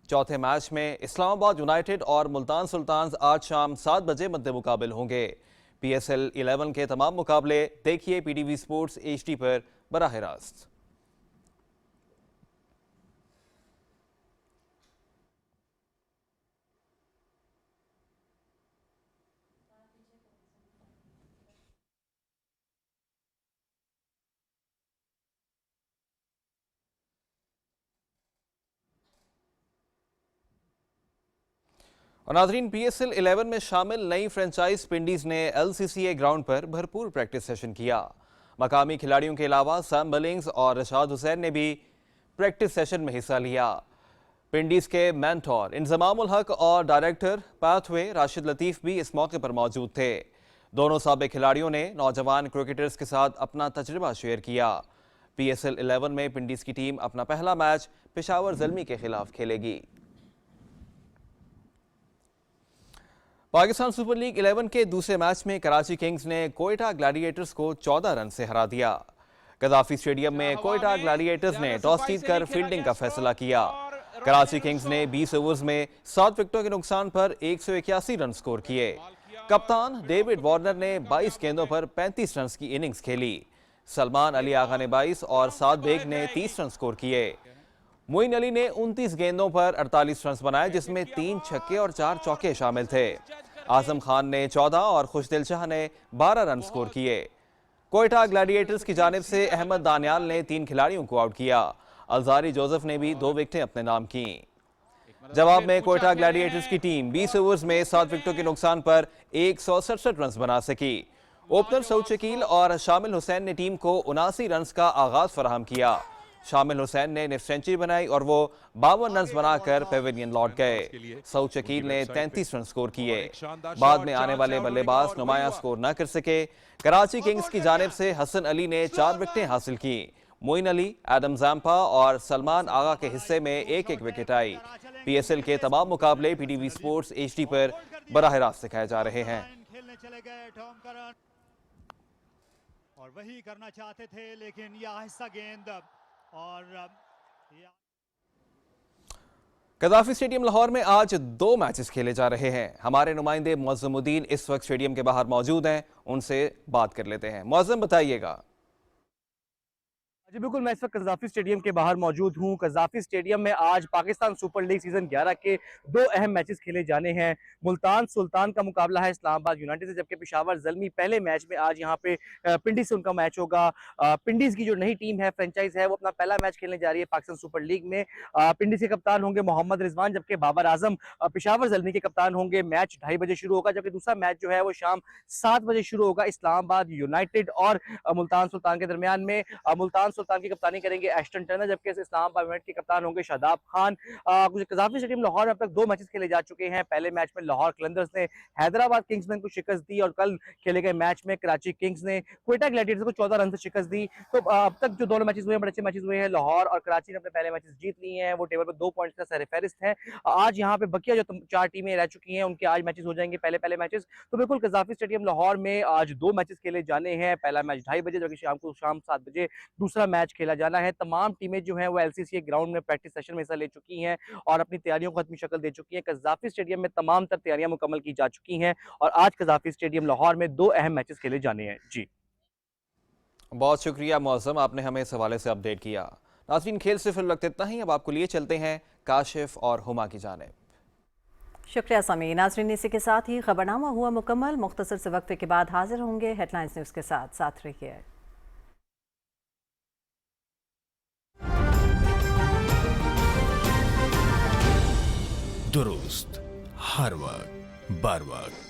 चौथे मैच में इस्लामाबाद यूनाइटेड और मुल्तान सुल्तान्स आज शाम 7 बजे मद्दे मुकाबिल होंगे। PSL 11 के तमाम मुकाबले देखिए PTV स्पोर्ट्स HD पर बराह रास्त। और नाजरीन PSL 11 में शामिल नई फ्रेंचाइज पिंडीज ने LCCA ग्राउंड पर भरपूर प्रैक्टिस सेशन किया। मकामी खिलाड़ियों के अलावा सैम बिलिंग्स और रशाद हुसैन ने भी प्रैक्टिस सेशन में हिस्सा लिया। पिंडीज के मेंटोर इंजमामुल हक और डायरेक्टर पाथवे राशिद लतीफ़ भी इस मौके पर मौजूद थे। दोनों साबिक खिलाड़ियों ने नौजवान क्रिकेटर्स के साथ अपना तजर्बा शेयर किया। PSL 11 में पिंडीज की टीम अपना पहला मैच पेशावर ज़ल्मी के खिलाफ खेलेगी। पाकिस्तान सुपर लीग 11 के दूसरे मैच में कराची किंग्स ने कोयटा ग्लैडिएटर्स को 14 रन से हरा दिया। गद्दाफी स्टेडियम में कोयटा ग्लैडिएटर्स ने टॉस जीतकर फील्डिंग का फैसला किया। कराची किंग्स ने 20 ओवर्स में 7 विकेटों के नुकसान पर 181 रन स्कोर किए। कप्तान डेविड वार्नर ने 22 गेंदों पर 35 रन की इनिंग्स खेली। सलमान अली आगा ने 22 और साद बेग ने 30 रन स्कोर किए। मोइन अली ने 29 गेंदों पर 48 रन बनाए, जिसमें 3 छक्के और 4 चौके शामिल थे। आजम खान ने 14 और खुशदिल शाह ने 12 रन स्कोर किए। कोयटा ग्लैडिएटर्स की जानिब से अहमद दानियाल ने 3 खिलाड़ियों को आउट किया। अलजारी जोसेफ ने भी 2 विकेटें अपने नाम की। जवाब में कोयटा ग्लैडिएटर्स की टीम 20 ओवर्स में 7 विकेटों के नुकसान पर 167 रन बना सकी। ओपनर सऊद शकील और शामिल हुसैन ने टीम को 79 रन का आगाज फराहम किया। शामिल हुसैन ने निफ सेंचुरी बनाई और वो 52 रन बनाकर पेविलियन लौट गए। सऊद शकील ने 33 रन स्कोर किए। बाद में आने वाले बल्लेबाज नुमाया स्कोर न कर सके। कराची किंग्स की जानिब से हसन अली ने 4 विकेटें हासिल की। मोइन अली, एडम ज़ैम्पा और सलमान आगा के हिस्से में 1-1 विकेट आई। PSL के तमाम मुकाबले PTV स्पोर्ट्स HD पर बराह रास्त दिखाए जा रहे हैं। और वही करना चाहते थे, लेकिन यह आहिस्ता गेंद और गद्दाफी स्टेडियम लाहौर में आज 2 मैचेस खेले जा रहे हैं। हमारे नुमाइंदे मुअज़्ज़मुद्दीन इस वक्त स्टेडियम के बाहर मौजूद हैं, उनसे बात कर लेते हैं। मुअज़्ज़म बताइएगा। जी बिल्कुल, मैं इस वक्त कज़ाफ़ी स्टेडियम के बाहर मौजूद हूँ। कज़ाफ़ी स्टेडियम में आज पाकिस्तान सुपर लीग सीज़न 11 के 2 अहम मैचेस खेले जाने हैं। मुल्तान सुल्तान का मुकाबला है इस्लामाबाद यूनाइटेड से, जबकि पेशावर ज़ल्मी पहले मैच में आज यहाँ पे पिंडी से उनका मैच होगा। पिंडीज़ की जो नई टीम है, फ्रेंचाइज है, वो अपना पहला मैच खेलने जा रही है पाकिस्तान सुपर लीग में। पिंडी से कप्तान होंगे मोहम्मद रिजवान, जबकि बाबर आजम पेशावर ज़ल्मी के कप्तान होंगे। मैच 2:30 बजे शुरू होगा, जबकि दूसरा मैच जो है वो शाम 7 बजे शुरू होगा इस्लामाबाद यूनाइटेड और मुल्तान सुल्तान के दरमियान में। मुल्तान सुल्तान की कप्तानी करेंगे एस्टन टर्नर, जबकि इस्लामाबाद यूनाइटेड के कप्तान होंगे शादाब खान। कज़ाफ़ी स्टेडियम लाहौर में अब तक 2 मैचेस खेले जा चुके हैं। पहले मैच में लाहौर कलंदर्स ने हैदराबाद किंग्समैन को शिकस्त दी और कल खेले गए मैच में कराची किंग्स ने क्वेटा ग्लैडिएटर्स को 14 रन से शिकस्त दी। तो अब तक जो दोनों मैचेस हुए हैं बड़े अच्छे मैचेस हुए हैं। लाहौर और कराची ने अपने पहले मैचेस जीत लिए हैं, वो टेबल पर 2 पॉइंट्स का सरफहरिस्त है। आज यहाँ पे बकिया जो 4 टीमें रह चुकी हैं उनके आज मैचेस हो जाएंगे, पहले मैचेस। तो बिल्कुल कज़ाफ़ी स्टेडियम लाहौर में आज 2 मैचेस खेले जाने हैं। पहला मैच 2:30 बजे, जबकि शाम 7 बजे दूसरा मैच खेला जाना है। तमाम टीमें जो हैं वो LCC ग्राउंड में प्रैक्टिस सेशन में हिस्सा ले चुकी हैं और अपनी तैयारियों को हतमी शक्ल दे चुकी हैं। कज़ाफ़ी स्टेडियम में तमाम तर तैयारियां मुकम्मल की जा चुकी हैं और आज कज़ाफ़ी स्टेडियम लाहौर में 2 अहम मैचेस खेले जाने हैं। जी बहुत शुक्रिया मौसम, आपने हमें इस हवाले से अपडेट किया। नाज़रीन, खेल से फिर वक्त इतना ही। अब आपको लिए चलते हैं काशिफ और हुमा की जानिब। शुक्रिया समी। नाज़रीन, इसी के साथ ही खबरनामा हुआ मुकम्मल। मुख्तसर से वक्फे के बाद हाजिर होंगे हेडलाइंस न्यूज़ के साथ रहिए। दुरुस्त हर वक्त बर वक्त।